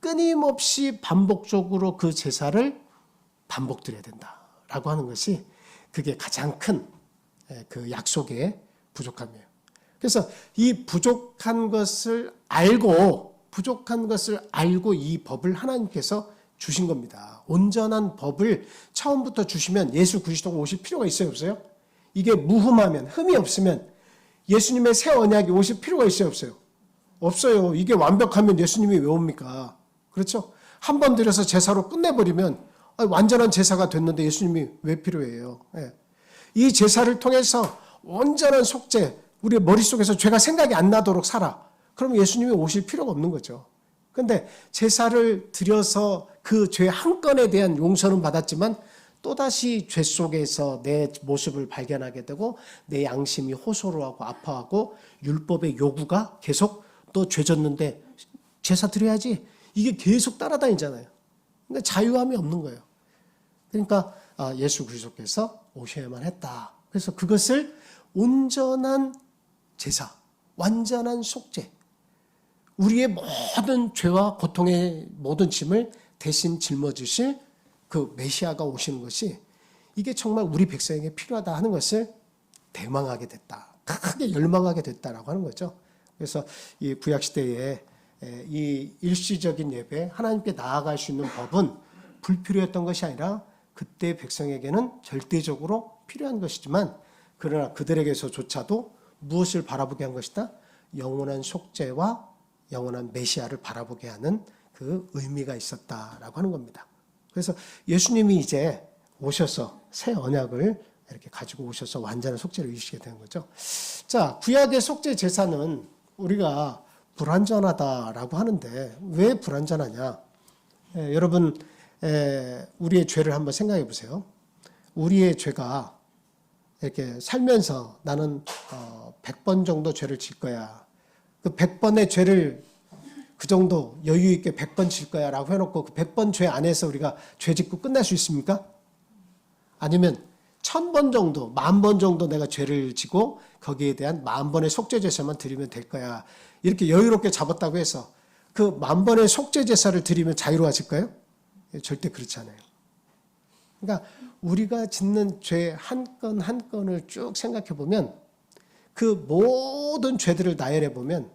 끊임없이 반복적으로 그 제사를 반복드려야 된다라고 하는 것이 그게 가장 큰 그 약속의 부족함이에요. 그래서 이 부족한 것을 알고 이 법을 하나님께서 주신 겁니다. 온전한 법을 처음부터 주시면 예수 그리스도가 오실 필요가 있어요, 없어요? 이게 무흠하면, 흠이 없으면 예수님의 새 언약이 오실 필요가 있어요, 없어요? 없어요. 이게 완벽하면 예수님이 왜 옵니까? 그렇죠? 한 번 드려서 제사로 끝내버리면 완전한 제사가 됐는데 예수님이 왜 필요해요? 이 제사를 통해서 온전한 속죄, 우리 머릿속에서 죄가 생각이 안 나도록 살아. 그럼 예수님이 오실 필요가 없는 거죠. 그런데 제사를 드려서 그 죄 한 건에 대한 용서는 받았지만 또다시 죄 속에서 내 모습을 발견하게 되고 내 양심이 호소로하고 아파하고 율법의 요구가 계속 또 죄졌는데 제사 드려야지. 이게 계속 따라다니잖아요. 그러니까 자유함이 없는 거예요. 그러니까 예수 그리스도께서 오셔야만 했다. 그래서 그것을 온전한 제사, 완전한 속죄, 우리의 모든 죄와 고통의 모든 짐을 대신 짊어지실 그 메시아가 오시는 것이 이게 정말 우리 백성에게 필요하다 하는 것을 대망하게 됐다. 크게 열망하게 됐다라고 하는 거죠. 그래서 이 구약시대에 이 일시적인 예배, 하나님께 나아갈 수 있는 법은 불필요했던 것이 아니라 그때 백성에게는 절대적으로 필요한 것이지만 그러나 그들에게서조차도 무엇을 바라보게 한 것이다? 영원한 속죄와 영원한 메시아를 바라보게 하는 그 의미가 있었다라고 하는 겁니다. 그래서 예수님이 이제 오셔서 새 언약을 이렇게 가지고 오셔서 완전한 속죄를 이루시게 되는 거죠. 자, 구약의 속죄 제사는 우리가 불완전하다라고 하는데 왜 불완전하냐? 여러분 우리의 죄를 한번 생각해 보세요. 우리의 죄가 이렇게 살면서 나는 100번 정도 죄를 질 거야. 그 100번의 죄를 그 정도 여유 있게 100번 질 거야 라고 해놓고 그 100번 죄 안에서 우리가 죄 짓고 끝날 수 있습니까? 아니면 1000번 정도, 10,000번 정도 내가 죄를 지고 거기에 대한 10,000번의 속죄제사만 드리면 될 거야. 이렇게 여유롭게 잡았다고 해서 그 10,000번의 속죄제사를 드리면 자유로워질까요? 절대 그렇지 않아요. 그러니까 우리가 짓는 죄 한 건 한 건을 쭉 생각해 보면 그 모든 죄들을 나열해 보면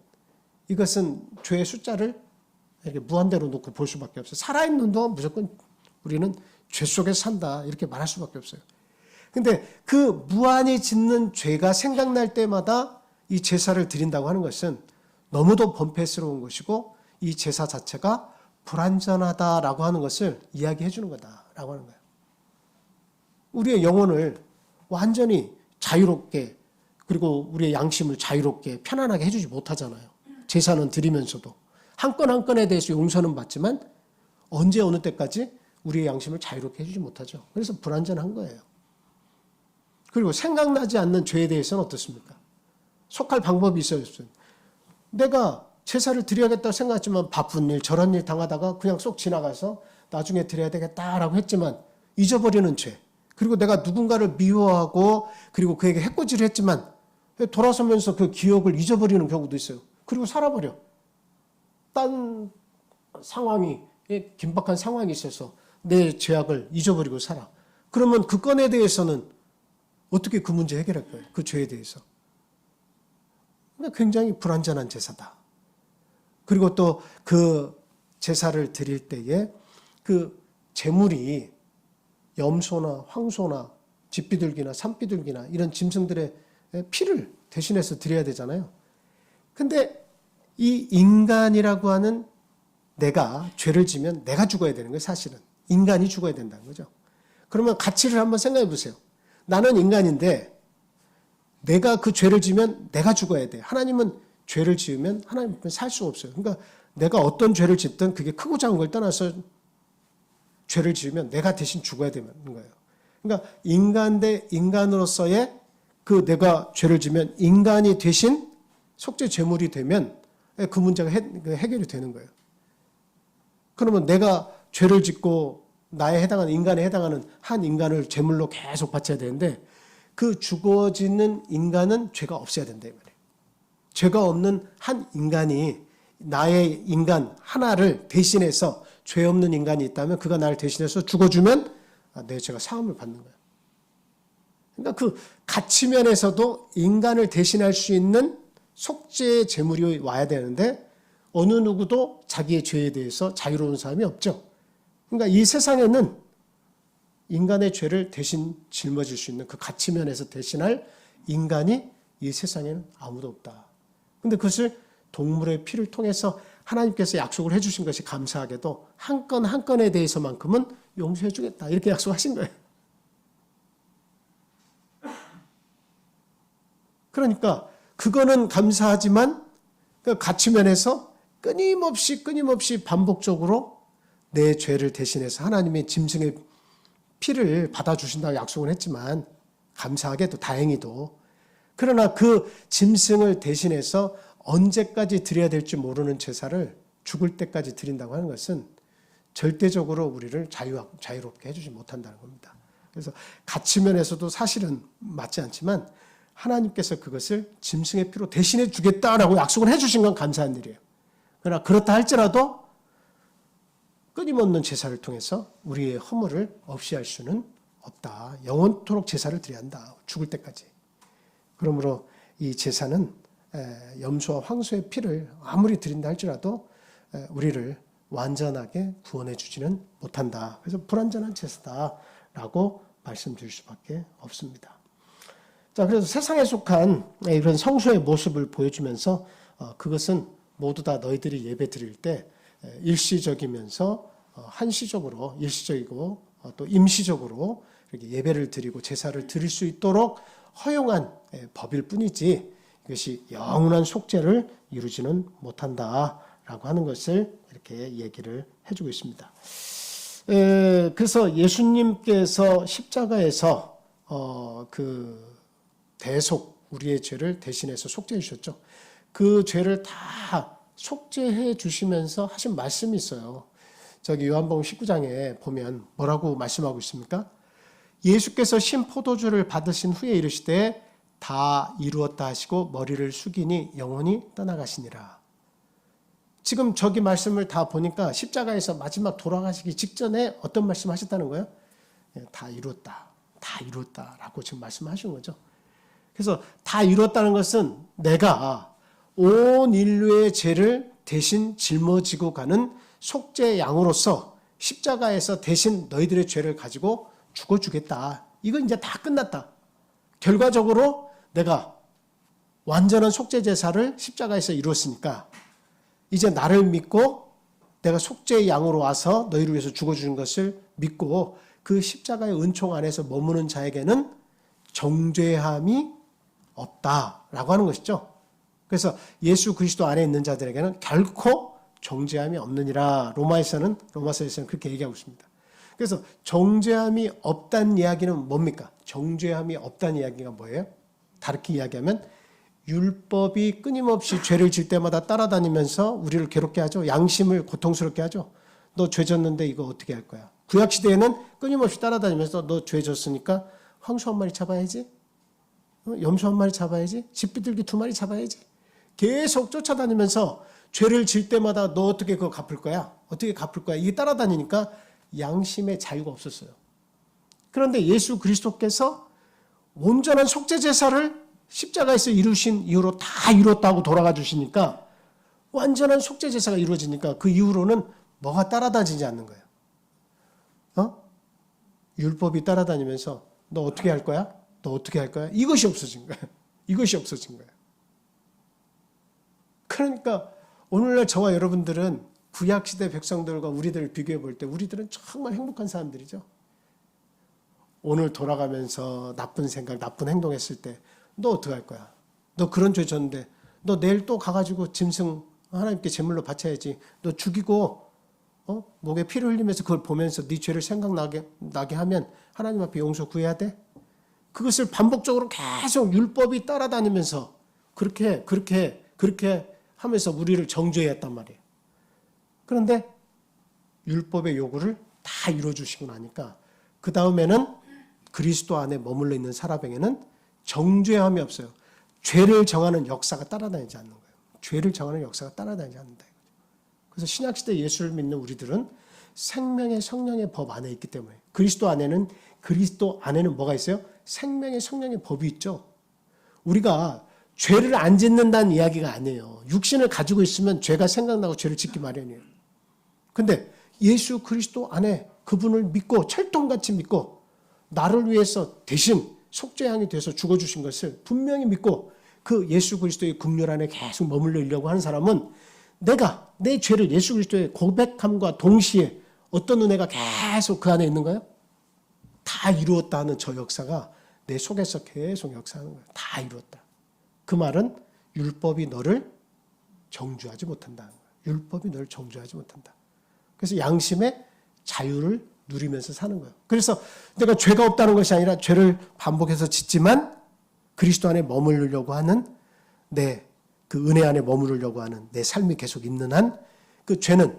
이것은 죄의 숫자를 이렇게 무한대로 놓고 볼 수밖에 없어요. 살아있는 동안 무조건 우리는 죄 속에서 산다 이렇게 말할 수밖에 없어요. 근데 그 무한히 짓는 죄가 생각날 때마다 이 제사를 드린다고 하는 것은 너무도 번패스러운 것이고 이 제사 자체가 불완전하다라고 하는 것을 이야기해 주는 거다라고 하는 거예요. 우리의 영혼을 완전히 자유롭게 그리고 우리의 양심을 자유롭게 편안하게 해주지 못하잖아요. 제사는 드리면서도 한 건 한 건에 대해서 용서는 받지만 언제 어느 때까지 우리의 양심을 자유롭게 해주지 못하죠. 그래서 불완전한 거예요. 그리고 생각나지 않는 죄에 대해서는 어떻습니까? 속할 방법이 있어요. 내가 제사를 드려야겠다고 생각했지만 바쁜 일 저런 일 당하다가 그냥 쏙 지나가서 나중에 드려야 되겠다라고 했지만 잊어버리는 죄. 그리고 내가 누군가를 미워하고 그리고 그에게 해코지를 했지만 돌아서면서 그 기억을 잊어버리는 경우도 있어요. 그리고 살아버려. 딴 상황이 긴박한 상황이 있어서 내 죄악을 잊어버리고 살아. 그러면 그 건에 대해서는 어떻게 그 문제 해결할 거예요? 그 죄에 대해서. 굉장히 불완전한 제사다. 그리고 또 그 제사를 드릴 때에 그 제물이 염소나 황소나 집비둘기나 산비둘기나 이런 짐승들의 피를 대신해서 드려야 되잖아요. 근데 이 인간이라고 하는 내가 죄를 지면 내가 죽어야 되는 거예요, 사실은. 인간이 죽어야 된다는 거죠. 그러면 가치를 한번 생각해 보세요. 나는 인간인데 내가 그 죄를 지면 내가 죽어야 돼. 하나님은 죄를 지으면 하나님은 살 수가 없어요. 그러니까 내가 어떤 죄를 짓든 그게 크고 작은 걸 떠나서 죄를 지으면 내가 대신 죽어야 되는 거예요. 그러니까 인간 대 인간으로서의 그 내가 죄를 지면 인간이 대신 속죄 제물이 되면 그 문제가 해결이 되는 거예요. 그러면 내가 죄를 짓고 나에 해당하는 인간에 해당하는 한 인간을 제물로 계속 바쳐야 되는데 그 죽어지는 인간은 죄가 없어야 된다 이 말이에요. 죄가 없는 한 인간이 나의 인간 하나를 대신해서 죄 없는 인간이 있다면 그가 나를 대신해서 죽어주면 내 죄가 사함을 받는 거예요. 그러니까 그 가치면에서도 인간을 대신할 수 있는 속죄의 제물이 와야 되는데 어느 누구도 자기의 죄에 대해서 자유로운 사람이 없죠. 그러니까 이 세상에는 인간의 죄를 대신 짊어질 수 있는 그 가치면에서 대신할 인간이 이 세상에는 아무도 없다. 근데 그것을 동물의 피를 통해서 하나님께서 약속을 해주신 것이 감사하게도 한 건 한 건에 대해서만큼은 용서해 주겠다. 이렇게 약속하신 거예요. 그러니까 그거는 감사하지만 그 가치면에서 끊임없이 반복적으로 내 죄를 대신해서 하나님의 짐승의 피를 받아주신다고 약속을 했지만 감사하게도 다행히도 그러나 그 짐승을 대신해서 언제까지 드려야 될지 모르는 제사를 죽을 때까지 드린다고 하는 것은 절대적으로 우리를 자유롭게 해주지 못한다는 겁니다. 그래서 가치면에서도 사실은 맞지 않지만 하나님께서 그것을 짐승의 피로 대신해 주겠다라고 약속을 해주신 건 감사한 일이에요. 그러나 그렇다 할지라도 끊임없는 제사를 통해서 우리의 허물을 없이 할 수는 없다. 영원토록 제사를 드려야 한다. 죽을 때까지. 그러므로 이 제사는 염소와 황소의 피를 아무리 드린다 할지라도 우리를 완전하게 구원해 주지는 못한다. 그래서 불완전한 제사다라고 말씀드릴 수밖에 없습니다. 자, 그래서 세상에 속한 이런 성소의 모습을 보여주면서 그것은 모두 다 너희들이 예배 드릴 때 일시적이면서 한시적으로 일시적이고 또 임시적으로 이렇게 예배를 드리고 제사를 드릴 수 있도록 허용한 법일 뿐이지 이것이 영원한 속죄를 이루지는 못한다라고 하는 것을 이렇게 얘기를 해주고 있습니다. 그래서 예수님께서 십자가에서 그 대속, 우리의 죄를 대신해서 속죄해 주셨죠. 그 죄를 다 속죄해 주시면서 하신 말씀이 있어요. 저기 요한복음 19장에 보면 뭐라고 말씀하고 있습니까? 예수께서 신 포도주를 받으신 후에 이르시되 다 이루었다 하시고 머리를 숙이니 영혼이 떠나가시니라. 지금 저기 말씀을 다 보니까 십자가에서 마지막 돌아가시기 직전에 어떤 말씀 하셨다는 거예요? 다 이루었다. 다 이루었다라고 지금 말씀하신 거죠. 그래서 다 이루었다는 것은 내가 온 인류의 죄를 대신 짊어지고 가는 속죄 양으로서 십자가에서 대신 너희들의 죄를 가지고 죽어주겠다. 이거 이제 다 끝났다. 결과적으로 내가 완전한 속죄 제사를 십자가에서 이루었으니까 이제 나를 믿고 내가 속죄의 양으로 와서 너희를 위해서 죽어주는 것을 믿고 그 십자가의 은총 안에서 머무는 자에게는 정죄함이 없다라고 하는 것이죠. 그래서 예수 그리스도 안에 있는 자들에게는 결코 정죄함이 없느니라. 로마서에서는 그렇게 얘기하고 있습니다. 그래서 정죄함이 없다는 이야기는 뭡니까? 정죄함이 없다는 이야기가 뭐예요? 다르게 이야기하면 율법이 끊임없이 죄를 질 때마다 따라다니면서 우리를 괴롭게 하죠. 양심을 고통스럽게 하죠. 너 죄 졌는데 이거 어떻게 할 거야? 구약시대에는 끊임없이 따라다니면서 너 죄 졌으니까 황소 한 마리 잡아야지. 염소 한 마리 잡아야지. 집비둘기 2마리 잡아야지. 계속 쫓아다니면서 죄를 질 때마다 너 어떻게 그거 갚을 거야? 어떻게 갚을 거야? 이게 따라다니니까 양심의 자유가 없었어요. 그런데 예수 그리스도께서 온전한 속죄 제사를 십자가에서 이루신 이후로 다 이뤘다고 돌아가 주시니까 완전한 속죄 제사가 이루어지니까 그 이후로는 뭐가 따라다니지 않는 거예요. 율법이 따라다니면서 너 어떻게 할 거야? 너 어떻게 할 거야? 이것이 없어진 거예요. 이것이 없어진 거예요. 그러니까 오늘날 저와 여러분들은 구약시대 백성들과 우리들을 비교해 볼 때 우리들은 정말 행복한 사람들이죠. 오늘 돌아가면서 나쁜 생각, 나쁜 행동했을 때 너 어떻게 할 거야? 너 그런 죄 졌는데 너 내일 또 가가지고 짐승 하나님께 제물로 바쳐야지. 너 죽이고 목에 피를 흘리면서 그걸 보면서 네 죄를 생각나게 하면 하나님 앞에 용서 구해야 돼? 그것을 반복적으로 계속 율법이 따라다니면서 그렇게 하면서 우리를 정죄해 했단 말이에요. 그런데 율법의 요구를 다 이루어주시고 나니까 그 다음에는 그리스도 안에 머물러 있는 사람에게는 정죄함이 없어요. 죄를 정하는 역사가 따라다니지 않는 거예요. 죄를 정하는 역사가 따라다니지 않는다. 그래서 신약시대 예수를 믿는 우리들은 생명의 성령의 법 안에 있기 때문에 그리스도 안에는 뭐가 있어요? 생명의 성령의 법이 있죠. 우리가 죄를 안 짓는다는 이야기가 아니에요. 육신을 가지고 있으면 죄가 생각나고 죄를 짓기 마련이에요. 근데 예수 그리스도 안에 그분을 믿고 철통같이 믿고 나를 위해서 대신 속죄양이 돼서 죽어주신 것을 분명히 믿고 그 예수 그리스도의 긍휼 안에 계속 머물러 있려고 하는 사람은 내가 내 죄를 예수 그리스도의 고백함과 동시에 어떤 은혜가 계속 그 안에 있는 거예요? 다 이루었다 하는 저 역사가 내 속에서 계속 역사하는 거예요. 다 이루었다. 그 말은 율법이 너를 정죄하지 못한다는 거예요. 율법이 너를 정죄하지 못한다. 그래서 양심의 자유를 누리면서 사는 거예요. 그래서 내가 죄가 없다는 것이 아니라 죄를 반복해서 짓지만 그리스도 안에 머무르려고 하는 그 은혜 안에 머무르려고 하는 내 삶이 계속 있는 한 그 죄는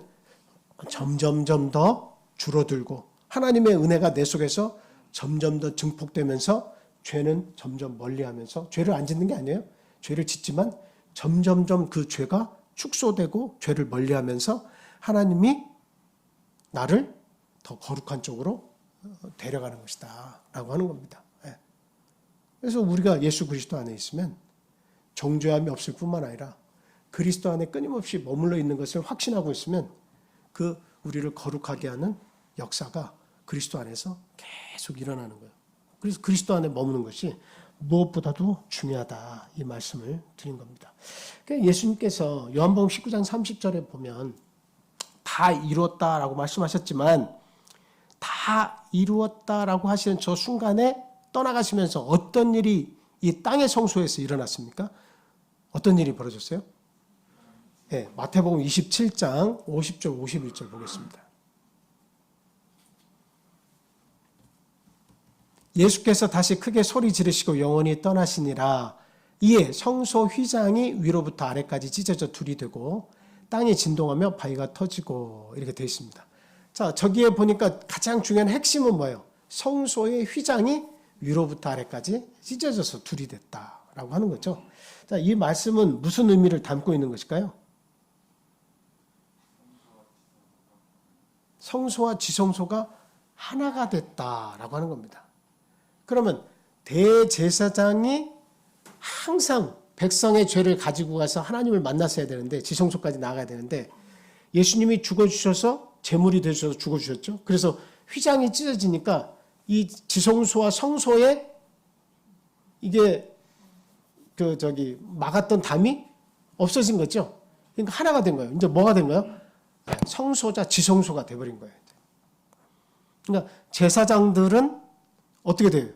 점점점 더 줄어들고 하나님의 은혜가 내 속에서 점점 더 증폭되면서 죄는 점점 멀리하면서 죄를 안 짓는 게 아니에요. 죄를 짓지만 점점점 그 죄가 축소되고 죄를 멀리하면서 하나님이 나를 더 거룩한 쪽으로 데려가는 것이다 라고 하는 겁니다. 그래서 우리가 예수 그리스도 안에 있으면 정죄함이 없을 뿐만 아니라 그리스도 안에 끊임없이 머물러 있는 것을 확신하고 있으면 그 우리를 거룩하게 하는 역사가 그리스도 안에서 계속 일어나는 거예요. 그래서 그리스도 안에 머무는 것이 무엇보다도 중요하다 이 말씀을 드린 겁니다. 예수님께서 요한복음 19장 30절에 보면 다 이루었다라고 말씀하셨지만 다 이루었다라고 하시는 저 순간에 떠나가시면서 어떤 일이 이 땅의 성소에서 일어났습니까? 어떤 일이 벌어졌어요? 네, 마태복음 27장 50절 51절 보겠습니다. 예수께서 다시 크게 소리 지르시고 영원히 떠나시니라. 이에 성소 휘장이 위로부터 아래까지 찢어져 둘이 되고 땅이 진동하며 바위가 터지고 이렇게 되어 있습니다. 자, 저기에 보니까 가장 중요한 핵심은 뭐예요? 성소의 휘장이 위로부터 아래까지 찢어져서 둘이 됐다라고 하는 거죠. 자, 이 말씀은 무슨 의미를 담고 있는 것일까요? 성소와 지성소가 하나가 됐다라고 하는 겁니다. 그러면 대제사장이 항상 백성의 죄를 가지고 가서 하나님을 만났어야 되는데, 지성소까지 나가야 되는데, 예수님이 죽어주셔서 제물이 되셔서 죽어주셨죠. 그래서 휘장이 찢어지니까 이 지성소와 성소에 이게 막았던 담이 없어진 거죠. 그러니까 하나가 된 거예요. 이제 뭐가 된 거예요? 성소자 지성소가 돼버린 거예요. 그러니까 제사장들은 어떻게 돼요?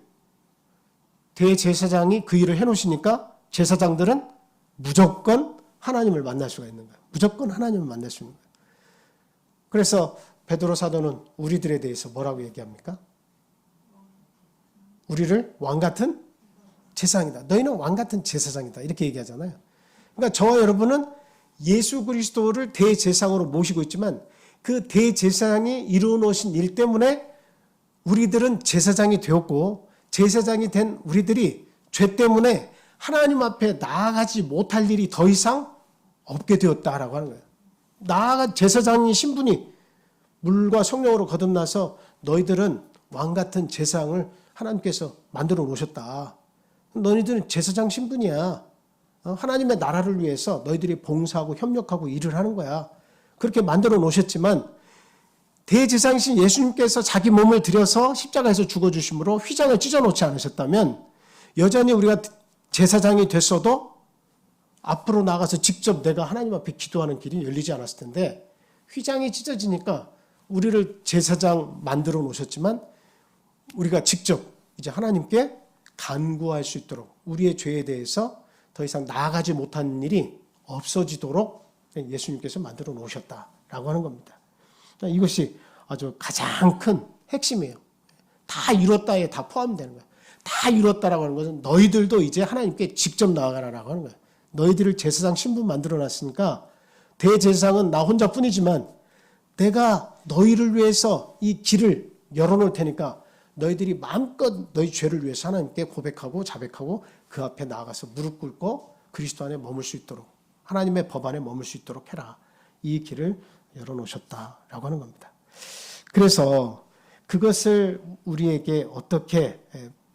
대제사장이 그 일을 해놓으시니까 제사장들은 무조건 하나님을 만날 수가 있는 거예요. 무조건 하나님을 만날 수 있는 거예요. 그래서 베드로 사도는 우리들에 대해서 뭐라고 얘기합니까? 우리를 왕같은 제사장이다. 너희는 왕같은 제사장이다. 이렇게 얘기하잖아요. 그러니까 저와 여러분은 예수 그리스도를 대제사장으로 모시고 있지만 그 대제사장이 이루어 놓으신 일 때문에 우리들은 제사장이 되었고, 제사장이 된 우리들이 죄 때문에 하나님 앞에 나아가지 못할 일이 더 이상 없게 되었다라고 하는 거예요. 제사장의 신분이 물과 성령으로 거듭나서 너희들은 왕같은 제사장을 하나님께서 만들어 놓으셨다. 너희들은 제사장 신분이야. 하나님의 나라를 위해서 너희들이 봉사하고 협력하고 일을 하는 거야. 그렇게 만들어 놓으셨지만 대제사장이신 예수님께서 자기 몸을 들여서 십자가에서 죽어주심으로 휘장을 찢어놓지 않으셨다면 여전히 우리가 제사장이 됐어도 앞으로 나가서 직접 내가 하나님 앞에 기도하는 길이 열리지 않았을 텐데, 휘장이 찢어지니까 우리를 제사장 만들어 놓으셨지만 우리가 직접 이제 하나님께 간구할 수 있도록, 우리의 죄에 대해서 더 이상 나아가지 못하는 일이 없어지도록 예수님께서 만들어 놓으셨다라고 하는 겁니다. 이것이 아주 가장 큰 핵심이에요. 다 이뤘다에 다 포함되는 거예요. 다 이뤘다라고 하는 것은 너희들도 이제 하나님께 직접 나아가라라고 하는 거예요. 너희들을 제사장 신분 만들어 놨으니까 대제사장은 나 혼자뿐이지만 내가 너희를 위해서 이 길을 열어놓을 테니까 너희들이 마음껏 너희 죄를 위해서 하나님께 고백하고 자백하고 그 앞에 나아가서 무릎 꿇고 그리스도 안에 머물 수 있도록, 하나님의 법 안에 머물 수 있도록 해라. 이 길을 열어놓으셨다라고 하는 겁니다. 그래서 그것을 우리에게 어떻게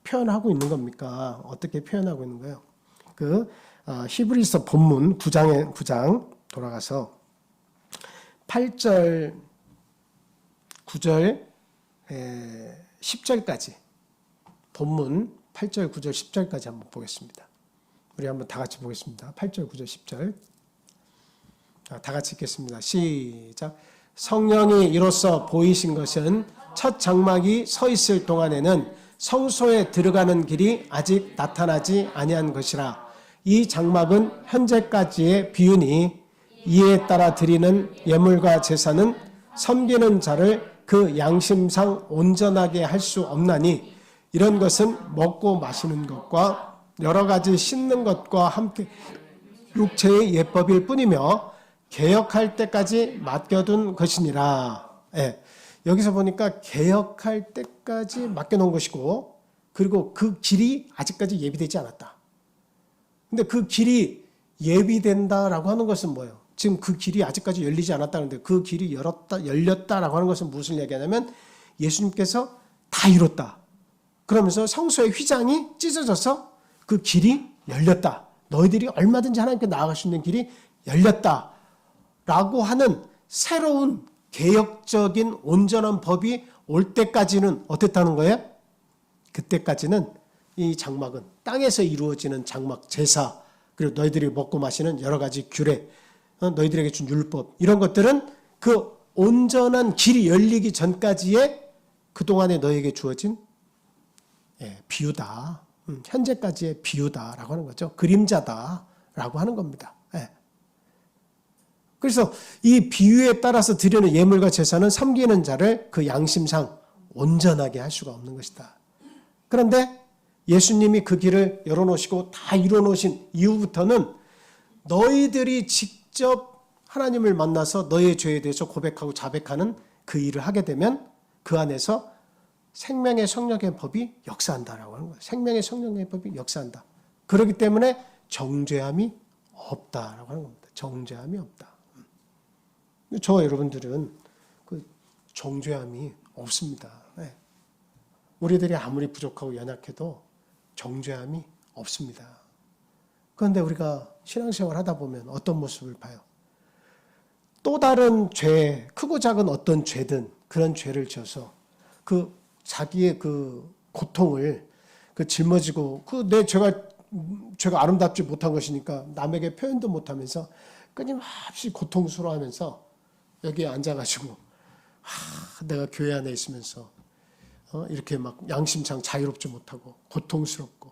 표현하고 있는 겁니까? 어떻게 표현하고 있는 거예요? 히브리서 본문 9장 돌아가서 8절, 9절, 10절까지, 본문 8절, 9절, 10절까지 한번 보겠습니다. 우리 한번 다 같이 보겠습니다. 8절, 9절, 10절. 다 같이 읽겠습니다. 시작. 성령이 이로써 보이신 것은 첫 장막이 서 있을 동안에는 성소에 들어가는 길이 아직 나타나지 아니한 것이라. 이 장막은 현재까지의 비유니 이에 따라 드리는 예물과 제사는 섬기는 자를 그 양심상 온전하게 할 수 없나니 이런 것은 먹고 마시는 것과 여러 가지 씻는 것과 함께 육체의 예법일 뿐이며 개혁할 때까지 맡겨둔 것이니라. 여기서 보니까 개혁할 때까지 맡겨놓은 것이고, 그리고 그 길이 아직까지 예비되지 않았다. 근데 그 길이 예비된다라고 하는 것은 뭐예요? 지금 그 길이 아직까지 열리지 않았다는데 그 길이 열렸다라고 하는 것은 무엇을 얘기하냐면 예수님께서 다 이뤘다. 그러면서 성소의 휘장이 찢어져서 그 길이 열렸다. 너희들이 얼마든지 하나님께 나아갈 수 있는 길이 열렸다. 라고 하는 새로운 개혁적인 온전한 법이 올 때까지는 어땠다는 거예요? 그때까지는 이 장막은 땅에서 이루어지는 장막, 제사, 그리고 너희들이 먹고 마시는 여러 가지 규례, 너희들에게 준 율법, 이런 것들은 그 온전한 길이 열리기 전까지의 그동안에 너희에게 주어진 비유다. 현재까지의 비유다라고 하는 거죠. 그림자다라고 하는 겁니다. 그래서 이 비유에 따라서 드리는 예물과 제사는 섬기는 자를 그 양심상 온전하게 할 수가 없는 것이다. 그런데 예수님이 그 길을 열어놓으시고 다 이뤄놓으신 이후부터는 너희들이 직접 하나님을 만나서 너희의 죄에 대해서 고백하고 자백하는 그 일을 하게 되면 그 안에서 생명의 성령의 법이 역사한다라고 하는 거예요. 생명의 성령의 법이 역사한다. 그렇기 때문에 정죄함이 없다라고 하는 겁니다. 정죄함이 없다. 저와 여러분들은 그 정죄함이 없습니다. 네. 우리들이 아무리 부족하고 연약해도 정죄함이 없습니다. 그런데 우리가 신앙생활 하다 보면 어떤 모습을 봐요? 또 다른 죄, 크고 작은 어떤 죄든 그런 죄를 지어서 그 자기의 그 고통을 그 짊어지고 그 내 죄가 아름답지 못한 것이니까 남에게 표현도 못하면서 끊임없이 고통스러워하면서 여기에 앉아가지고 내가 교회 안에 있으면서 이렇게 막 양심상 자유롭지 못하고 고통스럽고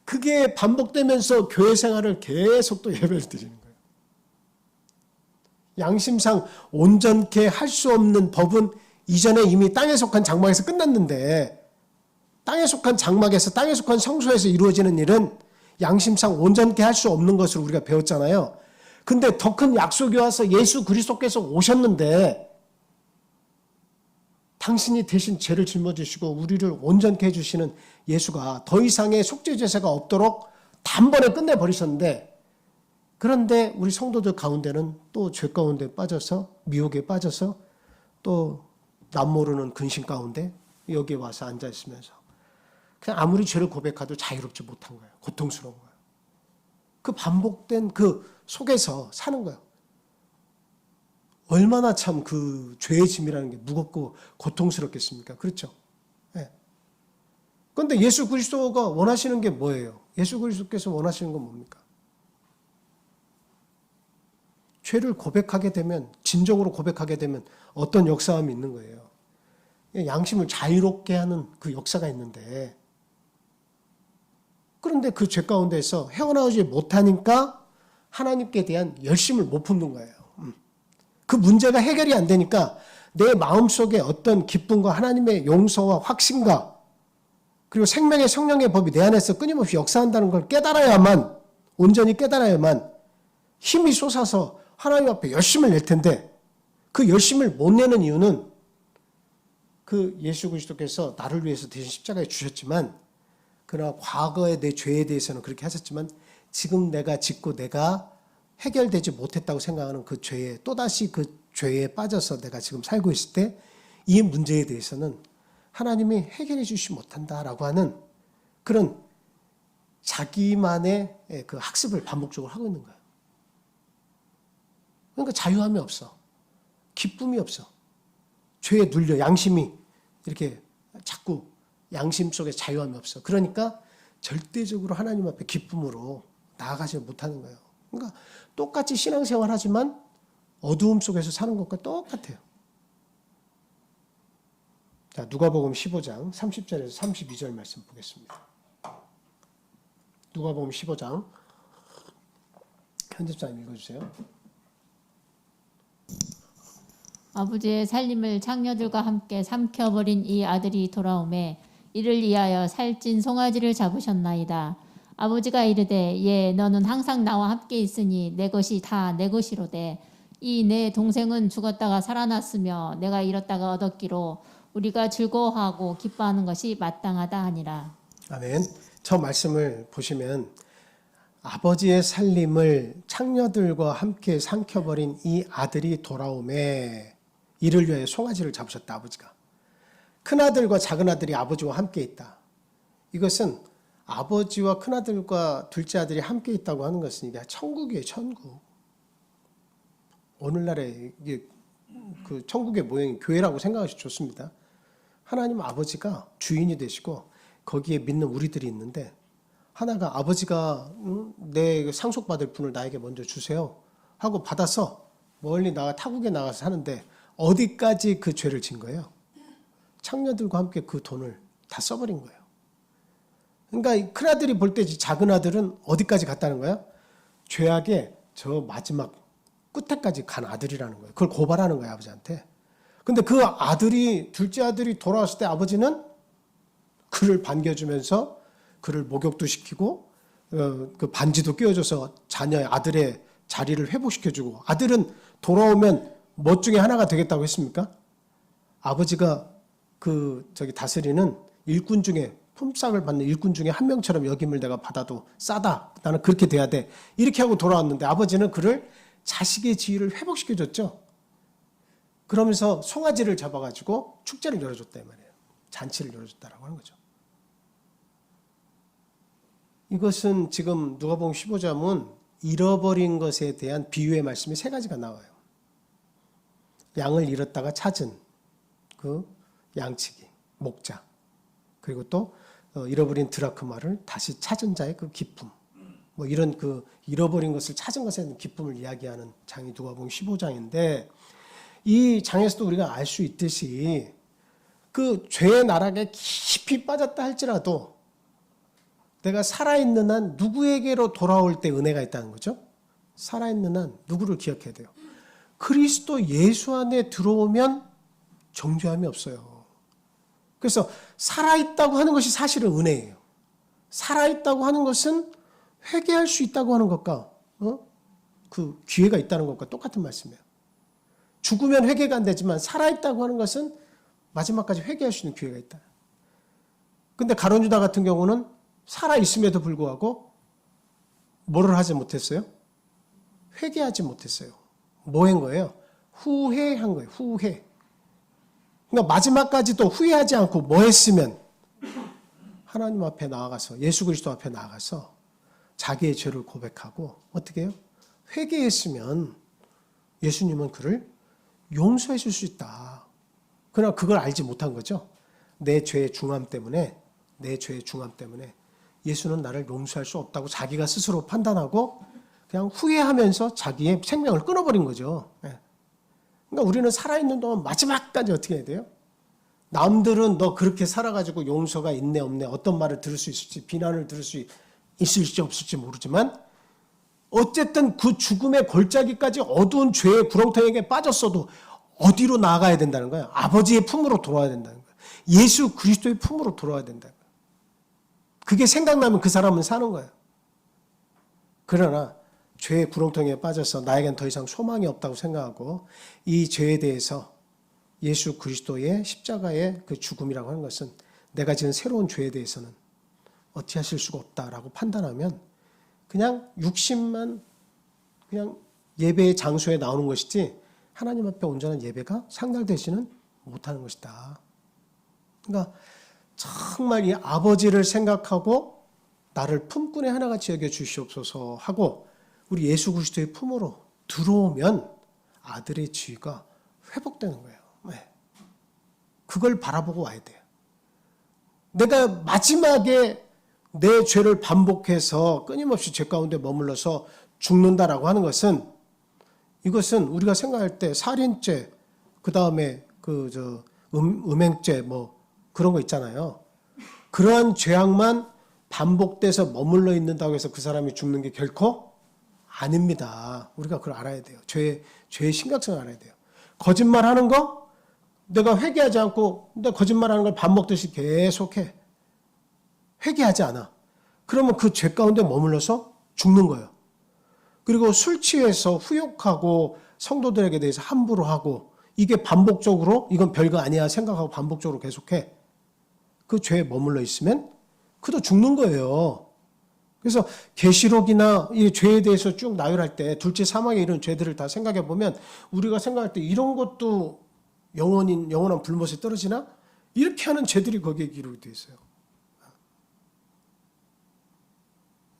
그게 반복되면서 교회 생활을 계속 또 예배를 드리는 거예요. 양심상 온전케 할 수 없는 법은 이전에 이미 땅에 속한 장막에서 끝났는데 땅에 속한 장막에서 땅에 속한 성소에서 이루어지는 일은 양심상 온전케 할 수 없는 것을 우리가 배웠잖아요. 근데 더 큰 약속이 와서 예수 그리스도께서 오셨는데 당신이 대신 죄를 짊어지시고 우리를 온전케 해주시는 예수가 더 이상의 속죄제사가 없도록 단번에 끝내버리셨는데 그런데 우리 성도들 가운데는 또 죄 가운데 빠져서 미혹에 빠져서 또 남 모르는 근심 가운데 여기에 와서 앉아있으면서 그냥 아무리 죄를 고백해도 자유롭지 못한 거예요. 고통스러운 거예요. 그 반복된 그 속에서 사는 거예요. 얼마나 참 그 죄의 짐이라는 게 무겁고 고통스럽겠습니까? 그렇죠? 네. 그런데 예수 그리스도가 원하시는 게 뭐예요? 예수 그리스도께서 원하시는 건 뭡니까? 죄를 고백하게 되면, 진정으로 고백하게 되면 어떤 역사함이 있는 거예요. 양심을 자유롭게 하는 그 역사가 있는데, 그런데 그 죄 가운데서 헤어나오지 못하니까 하나님께 대한 열심을 못 품는 거예요. 그 문제가 해결이 안 되니까 내 마음속에 어떤 기쁨과 하나님의 용서와 확신과 그리고 생명의 성령의 법이 내 안에서 끊임없이 역사한다는 걸 깨달아야만, 온전히 깨달아야만 힘이 솟아서 하나님 앞에 열심을 낼 텐데 그 열심을 못 내는 이유는 그 예수 그리스도께서 나를 위해서 대신 십자가에 주셨지만 그러나 과거의 내 죄에 대해서는 그렇게 하셨지만 지금 내가 짓고 내가 해결되지 못했다고 생각하는 그 죄에 또다시 그 죄에 빠져서 내가 지금 살고 있을 때 이 문제에 대해서는 하나님이 해결해 주시지 못한다라고 하는 그런 자기만의 그 학습을 반복적으로 하고 있는 거예요. 그러니까 자유함이 없어. 기쁨이 없어. 죄에 눌려 양심이 이렇게 자꾸 양심 속에 자유함이 없어. 그러니까 절대적으로 하나님 앞에 기쁨으로 나아가지 못하는 거예요. 그러니까 똑같이 신앙생활 하지만 어두움 속에서 사는 것과 똑같아요. 자, 누가복음 15장 30절에서 32절 말씀 보겠습니다. 누가복음 15장 편집자님 읽어주세요. 아버지의 살림을 장녀들과 함께 삼켜버린 이 아들이 돌아오매 이를 위하여 살찐 송아지를 잡으셨나이다. 아버지가 이르되 예 너는 항상 나와 함께 있으니 내 것이 다 내 것이로되 이 내 동생은 죽었다가 살아났으며 내가 잃었다가 얻었기로 우리가 즐거워하고 기뻐하는 것이 마땅하다 하니라. 아멘. 저 말씀을 보시면 아버지의 살림을 창녀들과 함께 삼켜버린 이 아들이 돌아오매 이를 위하여 송아지를 잡으셨다. 아버지가. 큰아들과 작은아들이 아버지와 함께 있다. 이것은 아버지와 큰아들과 둘째 아들이 함께 있다고 하는 것은 이게 천국이에요. 천국. 오늘날의 이게 그 천국의 모형이 교회라고 생각하셔도 좋습니다. 하나님 아버지가 주인이 되시고 거기에 믿는 우리들이 있는데 하나가 아버지가 내 상속받을 분을 나에게 먼저 주세요 하고 받아서 멀리 나가 타국에 나가서 사는데 어디까지 그 죄를 진 거예요? 창녀들과 함께 그 돈을 다 써버린 거예요. 그러니까 큰아들이 볼 때 작은 아들은 어디까지 갔다는 거예요? 죄악의 저 마지막 끝에까지 간 아들이라는 거예요. 그걸 고발하는 거예요, 아버지한테. 근데 그 아들이, 둘째 아들이 돌아왔을 때 아버지는 그를 반겨주면서 그를 목욕도 시키고 그 반지도 끼워줘서 자녀의 아들의 자리를 회복시켜주고, 아들은 돌아오면 뭐 중에 하나가 되겠다고 했습니까? 아버지가 다스리는 일꾼 중에, 품삯을 받는 일꾼 중에 한 명처럼 여김을 내가 받아도 싸다. 나는 그렇게 돼야 돼. 이렇게 하고 돌아왔는데 아버지는 그를 자식의 지위를 회복시켜줬죠. 그러면서 송아지를 잡아가지고 축제를 열어줬다 이 말이에요. 잔치를 열어줬다라고 하는 거죠. 이것은 지금 누가복음 15장은 잃어버린 것에 대한 비유의 말씀이 3가지가 나와요. 양을 잃었다가 찾은 그 양치기, 목자, 그리고 또 잃어버린 드라크마를 다시 찾은 자의 그 기쁨, 뭐 이런 그 잃어버린 것을 찾은 것에 대한 기쁨을 이야기하는 장이 누가복음 15장인데, 이 장에서도 우리가 알 수 있듯이 그 죄의 나락에 깊이 빠졌다 할지라도 내가 살아있는 한 누구에게로 돌아올 때 은혜가 있다는 거죠. 살아있는 한 누구를 기억해야 돼요. 그리스도 예수 안에 들어오면 정죄함이 없어요. 그래서 살아있다고 하는 것이 사실은 은혜예요. 살아있다고 하는 것은 회개할 수 있다고 하는 것과 그 기회가 있다는 것과 똑같은 말씀이에요. 죽으면 회개가 안 되지만 살아있다고 하는 것은 마지막까지 회개할 수 있는 기회가 있다. 근데 가룟 유다 같은 경우는 살아있음에도 불구하고 뭐를 하지 못했어요? 회개하지 못했어요. 뭐 한 거예요? 후회한 거예요. 후회. 그러니까 마지막까지도 후회하지 않고 뭐 했으면 하나님 앞에 나아가서, 예수 그리스도 앞에 나아가서 자기의 죄를 고백하고 어떻게 해요? 회개했으면 예수님은 그를 용서해 줄 수 있다. 그러나 그걸 알지 못한 거죠. 내 죄의 중함 때문에 예수는 나를 용서할 수 없다고 자기가 스스로 판단하고 그냥 후회하면서 자기의 생명을 끊어버린 거죠. 그러니까 우리는 살아있는 동안 마지막까지 어떻게 해야 돼요? 남들은 너 그렇게 살아가지고 용서가 있네 없네, 어떤 말을 들을 수 있을지, 비난을 들을 수 있을지 없을지 모르지만 어쨌든 그 죽음의 골짜기까지 어두운 죄의 구렁텅이에 빠졌어도 어디로 나아가야 된다는 거예요? 아버지의 품으로 돌아와야 된다는 거예요. 예수 그리스도의 품으로 돌아와야 된다는 거예요. 그게 생각나면 그 사람은 사는 거예요. 그러나 죄의 구렁텅이에 빠져서 나에겐 더 이상 소망이 없다고 생각하고 이 죄에 대해서 예수 그리스도의 십자가의 그 죽음이라고 하는 것은 내가 지은 새로운 죄에 대해서는 어떻게 하실 수가 없다라고 판단하면 그냥 육신만 그냥 예배의 장소에 나오는 것이지 하나님 앞에 온전한 예배가 상달되지는 못하는 것이다. 그러니까 정말 이 아버지를 생각하고 나를 품꾼의 하나같이 여겨 주시옵소서 하고 우리 예수 그리스도의 품으로 들어오면 아들의 지위가 회복되는 거예요. 네. 그걸 바라보고 와야 돼요. 내가 마지막에 내 죄를 반복해서 끊임없이 죄 가운데 머물러서 죽는다라고 하는 것은, 이것은 우리가 생각할 때 살인죄, 그 다음에 음행죄 뭐 그런 거 있잖아요. 그러한 죄악만 반복돼서 머물러 있는다고 해서 그 사람이 죽는 게 결코 아닙니다. 우리가 그걸 알아야 돼요. 죄의 심각성을 알아야 돼요. 거짓말하는 거 내가 회개하지 않고 근데 거짓말하는 걸 밥 먹듯이 계속해. 회개하지 않아. 그러면 그 죄 가운데 머물러서 죽는 거예요. 그리고 술 취해서 후욕하고 성도들에게 대해서 함부로 하고 이게 반복적으로 이건 별거 아니야 생각하고 반복적으로 계속해. 그 죄에 머물러 있으면 그도 죽는 거예요. 그래서 계시록이나 이 죄에 대해서 쭉 나열할 때 둘째 사망의 이런 죄들을 다 생각해 보면 우리가 생각할 때 이런 것도 영원한 불못에 떨어지나? 이렇게 하는 죄들이 거기에 기록이 되어 있어요.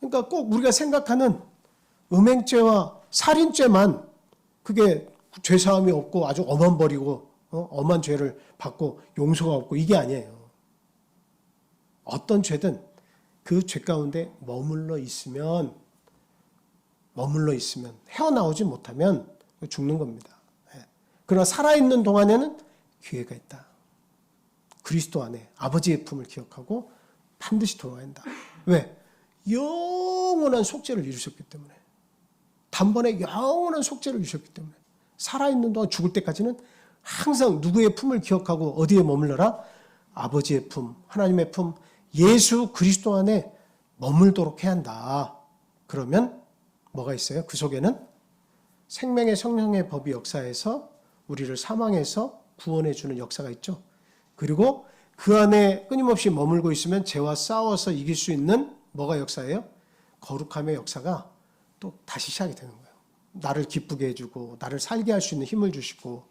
그러니까 꼭 우리가 생각하는 음행죄와 살인죄만 그게 죄사함이 없고 아주 엄한 벌이고 엄한 죄를 받고 용서가 없고 이게 아니에요. 어떤 죄든 그 죄 가운데 머물러 있으면 헤어나오지 못하면 죽는 겁니다. 그러나 살아있는 동안에는 기회가 있다. 그리스도 안에 아버지의 품을 기억하고 반드시 돌아와야 한다. 왜? 영원한 속죄를 이루셨기 때문에. 단번에 영원한 속죄를 이루셨기 때문에. 살아있는 동안 죽을 때까지는 항상 누구의 품을 기억하고 어디에 머물러라? 아버지의 품, 하나님의 품, 예수 그리스도 안에 머물도록 해야 한다. 그러면 뭐가 있어요? 그 속에는 생명의 성령의 법이 역사해서 우리를 사망에서 구원해 주는 역사가 있죠. 그리고 그 안에 끊임없이 머물고 있으면 죄와 싸워서 이길 수 있는 뭐가 역사예요? 거룩함의 역사가 또 다시 시작이 되는 거예요. 나를 기쁘게 해주고 나를 살게 할 수 있는 힘을 주시고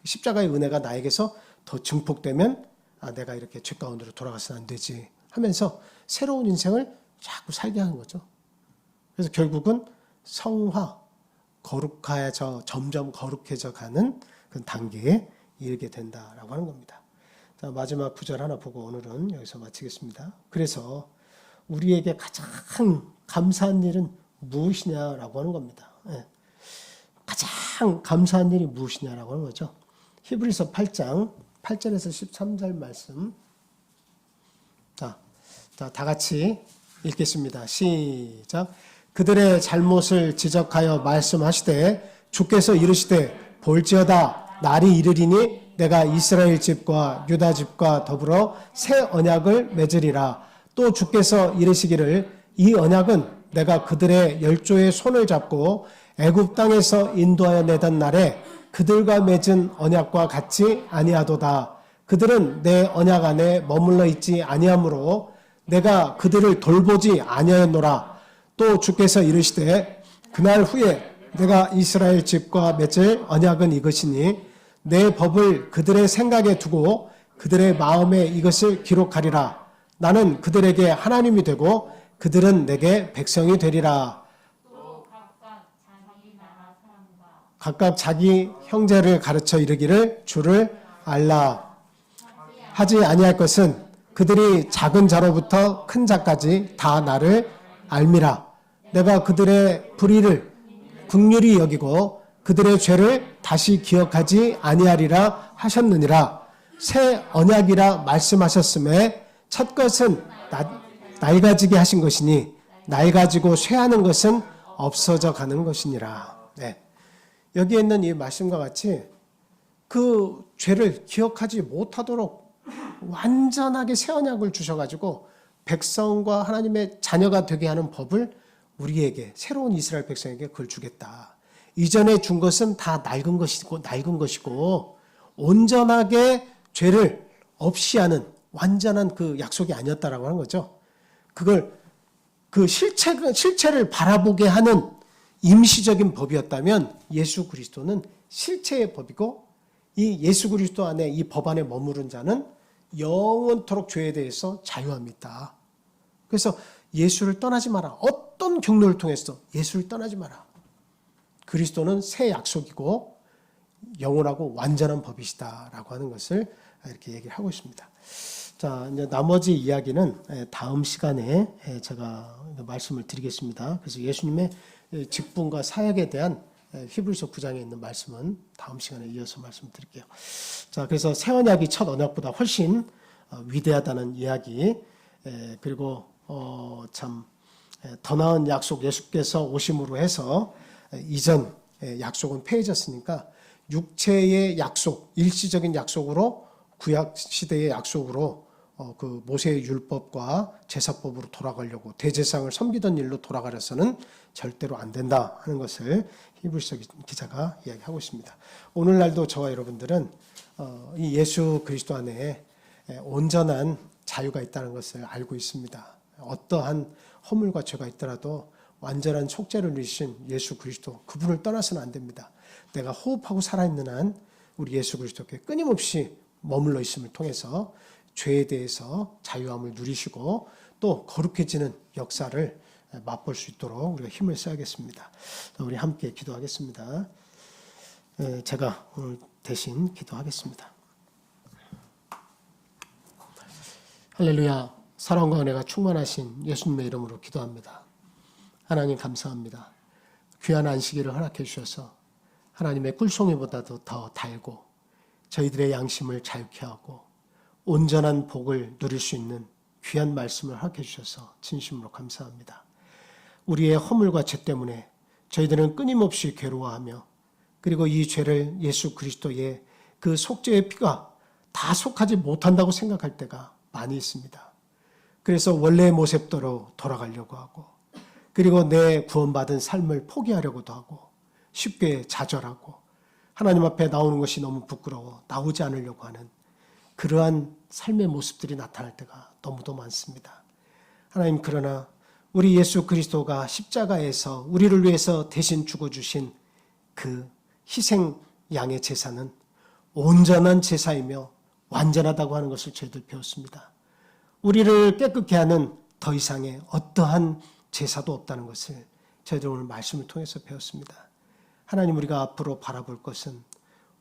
십자가의 은혜가 나에게서 더 증폭되면 내가 이렇게 죄 가운데로 돌아가서는 안 되지 하면서 새로운 인생을 자꾸 살게 하는 거죠. 그래서 결국은 성화, 거룩해져 점점 거룩해져 가는 그 단계에 이르게 된다라고 하는 겁니다. 자, 마지막 구절 하나 보고 오늘은 여기서 마치겠습니다. 그래서 우리에게 가장 감사한 일은 무엇이냐라고 하는 겁니다. 예. 가장 감사한 일이 무엇이냐라고 하는 거죠. 히브리서 8장 8절에서 13절 말씀. 자, 다 같이 읽겠습니다. 시작. 그들의 잘못을 지적하여 말씀하시되 주께서 이르시되 볼지어다 날이 이르리니 내가 이스라엘 집과 유다 집과 더불어 새 언약을 맺으리라. 또 주께서 이르시기를 이 언약은 내가 그들의 열조의 손을 잡고 애굽 땅에서 인도하여 내던 날에 그들과 맺은 언약과 같지 아니하도다. 그들은 내 언약 안에 머물러 있지 아니하므로 내가 그들을 돌보지 아니하였노라. 또 주께서 이르시되 그날 후에 내가 이스라엘 집과 맺을 언약은 이것이니 내 법을 그들의 생각에 두고 그들의 마음에 이것을 기록하리라. 나는 그들에게 하나님이 되고 그들은 내게 백성이 되리라. 각각 자기 형제를 가르쳐 이르기를 주를 알라. 하지 아니할 것은 그들이 작은 자로부터 큰 자까지 다 나를 알미라. 내가 그들의 불의를 긍휼히 여기고 그들의 죄를 다시 기억하지 아니하리라 하셨느니라. 새 언약이라 말씀하셨음에 첫 것은 낡아지게 하신 것이니 낡아지고 쇠하는 것은 없어져 가는 것이니라. 네. 여기에 있는 이 말씀과 같이 그 죄를 기억하지 못하도록 완전하게 새 언약을 주셔가지고 백성과 하나님의 자녀가 되게 하는 법을 우리에게 새로운 이스라엘 백성에게 그걸 주겠다. 이전에 준 것은 다 낡은 것이고 온전하게 죄를 없이 하는 완전한 그 약속이 아니었다라고 하는 거죠. 그걸 그 실체를 바라보게 하는 임시적인 법이었다면 예수 그리스도는 실체의 법이고 이 예수 그리스도 안에 이 법 안에 머무른 자는 영원토록 죄에 대해서 자유함이 있다. 그래서 예수를 떠나지 마라. 어떤 경로를 통해서 예수를 떠나지 마라. 그리스도는 새 약속이고 영원하고 완전한 법이시다라고 하는 것을 이렇게 얘기를 하고 있습니다. 자, 이제 나머지 이야기는 다음 시간에 제가 말씀을 드리겠습니다. 그래서 예수님의 직분과 사역에 대한 히브리서 9장에 있는 말씀은 다음 시간에 이어서 말씀드릴게요. 자, 그래서 새 언약이 첫 언약보다 훨씬 위대하다는 이야기, 그리고 참 더 나은 약속 예수께서 오심으로 해서 이전 약속은 폐해졌으니까 육체의 약속, 일시적인 약속으로 구약 시대의 약속으로 그 모세의 율법과 제사법으로 돌아가려고 대제사장을 섬기던 일로 돌아가려서는 절대로 안 된다 하는 것을 히브리서 기자가 이야기하고 있습니다. 오늘날도 저와 여러분들은 이 예수 그리스도 안에 온전한 자유가 있다는 것을 알고 있습니다. 어떠한 허물과 죄가 있더라도 완전한 속죄를 이루신 예수 그리스도, 그분을 떠나서는 안 됩니다. 내가 호흡하고 살아있는 한 우리 예수 그리스도께 끊임없이 머물러 있음을 통해서 죄에 대해서 자유함을 누리시고 또 거룩해지는 역사를 맛볼 수 있도록 우리가 힘을 써야겠습니다. 우리 함께 기도하겠습니다. 제가 오늘 대신 기도하겠습니다. 할렐루야. 사랑과 은혜가 충만하신 예수님의 이름으로 기도합니다. 하나님 감사합니다. 귀한 안식일을 허락해 주셔서 하나님의 꿀송이보다도 더 달고 저희들의 양심을 자유케 하고 온전한 복을 누릴 수 있는 귀한 말씀을 허락해 주셔서 진심으로 감사합니다. 우리의 허물과 죄 때문에 저희들은 끊임없이 괴로워하며 그리고 이 죄를 예수 그리스도의 그 속죄의 피가 다 속하지 못한다고 생각할 때가 많이 있습니다. 그래서 원래의 모습대로 돌아가려고 하고, 그리고 내 구원받은 삶을 포기하려고도 하고, 쉽게 좌절하고, 하나님 앞에 나오는 것이 너무 부끄러워 나오지 않으려고 하는 그러한 삶의 모습들이 나타날 때가 너무도 많습니다. 하나님, 그러나 우리 예수 그리스도가 십자가에서 우리를 위해서 대신 죽어주신 그 희생 양의 제사는 온전한 제사이며 완전하다고 하는 것을 저희들 배웠습니다. 우리를 깨끗게 하는 더 이상의 어떠한 제사도 없다는 것을 저희들 오늘 말씀을 통해서 배웠습니다. 하나님, 우리가 앞으로 바라볼 것은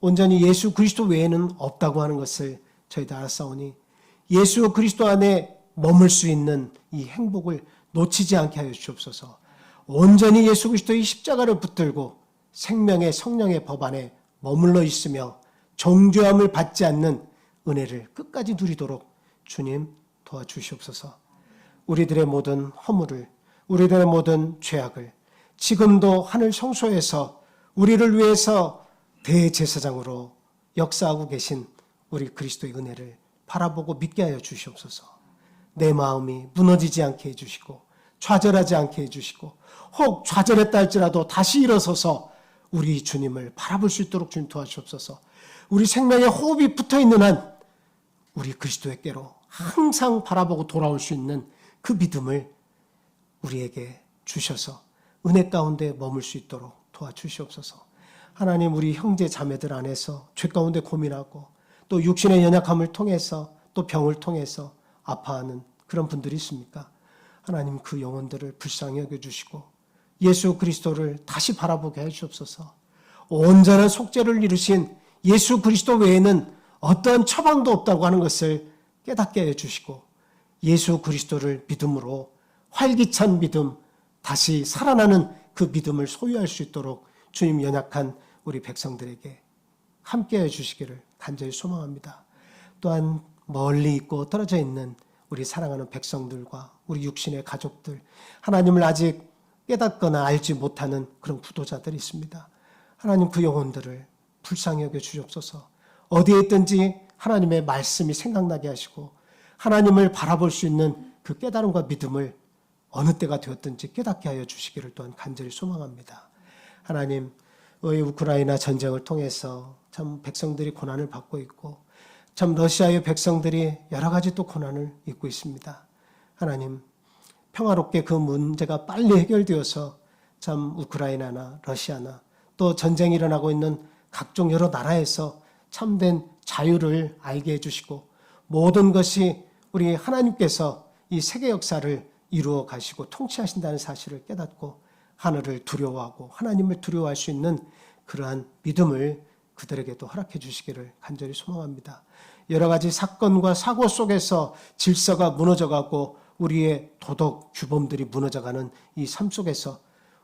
온전히 예수 그리스도 외에는 없다고 하는 것을 저희들 알았사오니 예수 그리스도 안에 머물 수 있는 이 행복을 놓치지 않게 하여 주옵소서. 온전히 예수 그리스도의 십자가를 붙들고 생명의 성령의 법 안에 머물러 있으며 정죄함을 받지 않는 은혜를 끝까지 누리도록 주님 도와주시옵소서. 우리들의 모든 허물을, 우리들의 모든 죄악을 지금도 하늘 성소에서 우리를 위해서 대제사장으로 역사하고 계신 우리 그리스도의 은혜를 바라보고 믿게 하여 주시옵소서. 내 마음이 무너지지 않게 해주시고 좌절하지 않게 해주시고, 혹 좌절했다 할지라도 다시 일어서서 우리 주님을 바라볼 수 있도록 주님 도와주옵소서. 우리 생명에 호흡이 붙어있는 한 우리 그리스도에게로 항상 바라보고 돌아올 수 있는 그 믿음을 우리에게 주셔서 은혜 가운데 머물 수 있도록 도와주시옵소서. 하나님, 우리 형제 자매들 안에서 죄 가운데 고민하고 또 육신의 연약함을 통해서 또 병을 통해서 아파하는 그런 분들이 있습니까? 하나님, 그 영혼들을 불쌍히 여겨주시고 예수 그리스도를 다시 바라보게 해주옵소서. 온전한 속죄를 이루신 예수 그리스도 외에는 어떠한 처방도 없다고 하는 것을 깨닫게 해주시고 예수 그리스도를 믿음으로 활기찬 믿음, 다시 살아나는 그 믿음을 소유할 수 있도록 주님, 연약한 우리 백성들에게 함께 해주시기를 간절히 소망합니다. 또한 멀리 있고 떨어져 있는 우리 사랑하는 백성들과 우리 육신의 가족들, 하나님을 아직 깨닫거나 알지 못하는 그런 구도자들이 있습니다. 하나님, 그 영혼들을 불쌍히 여겨 주옵소서. 어디에 있든지 하나님의 말씀이 생각나게 하시고 하나님을 바라볼 수 있는 그 깨달음과 믿음을 어느 때가 되었든지 깨닫게 하여 주시기를 또한 간절히 소망합니다. 하나님, 이 우크라이나 전쟁을 통해서 참 백성들이 고난을 받고 있고 참 러시아의 백성들이 여러 가지 또 고난을 입고 있습니다. 하나님, 평화롭게 그 문제가 빨리 해결되어서 참 우크라이나나 러시아나 또 전쟁이 일어나고 있는 각종 여러 나라에서 참된 자유를 알게 해주시고 모든 것이 우리 하나님께서 이 세계 역사를 이루어 가시고 통치하신다는 사실을 깨닫고 하늘을 두려워하고 하나님을 두려워할 수 있는 그러한 믿음을 그들에게도 허락해 주시기를 간절히 소망합니다. 여러 가지 사건과 사고 속에서 질서가 무너져가고 우리의 도덕 규범들이 무너져가는 이 삶 속에서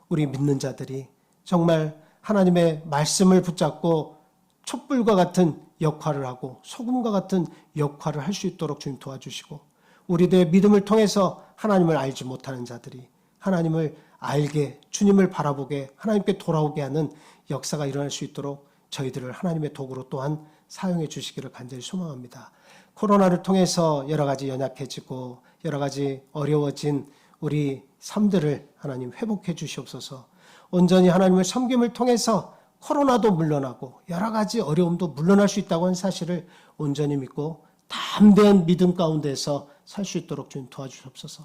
우리 믿는 자들이 정말 하나님의 말씀을 붙잡고 촛불과 같은 역할을 하고 소금과 같은 역할을 할 수 있도록 주님 도와주시고 우리들의 믿음을 통해서 하나님을 알지 못하는 자들이 하나님을 알게, 주님을 바라보게, 하나님께 돌아오게 하는 역사가 일어날 수 있도록 저희들을 하나님의 도구로 또한 사용해 주시기를 간절히 소망합니다. 코로나를 통해서 여러 가지 연약해지고 여러 가지 어려워진 우리 삶들을 하나님 회복해 주시옵소서. 온전히 하나님을 섬김을 통해서 코로나도 물러나고 여러 가지 어려움도 물러날 수 있다고 하는 사실을 온전히 믿고 담대한 믿음 가운데서 살 수 있도록 주님 도와주시옵소서.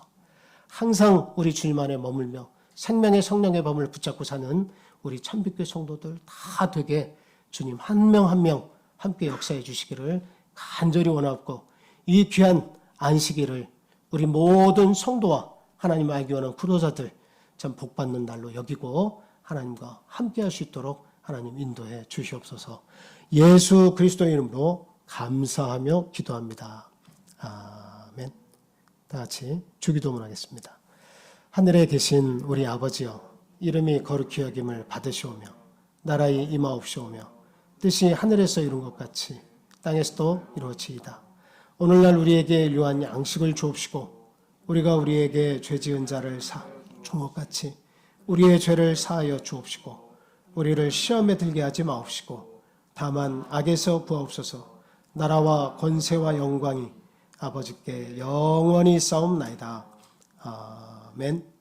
항상 우리 주님 안에 머물며 생명의 성령의 법을 붙잡고 사는 우리 참빛교회 성도들 다 되게 주님 한 명 한 명 함께 역사해 주시기를 간절히 원하고 이 귀한 안식일을 우리 모든 성도와 하나님 알기 원하는 구도자들 참 복받는 날로 여기고 하나님과 함께 할 수 있도록 하나님 인도해 주시옵소서. 예수 그리스도의 이름으로 감사하며 기도합니다. 아멘. 다 같이 주기도문 하겠습니다. 하늘에 계신 우리 아버지여, 이름이 거룩히 여김을 받으시오며 나라의 임하옵시오며 뜻이 하늘에서 이룬 것 같이 땅에서도 이루어지이다. 오늘날 우리에게 일용할 양식을 주옵시고 우리가 우리에게 죄 지은 자를 준 것 같이 우리의 죄를 사하여 주옵시고 우리를 시험에 들게 하지 마옵시고 다만 악에서 구하옵소서. 나라와 권세와 영광이 아버지께 영원히 싸움나이다. 아멘.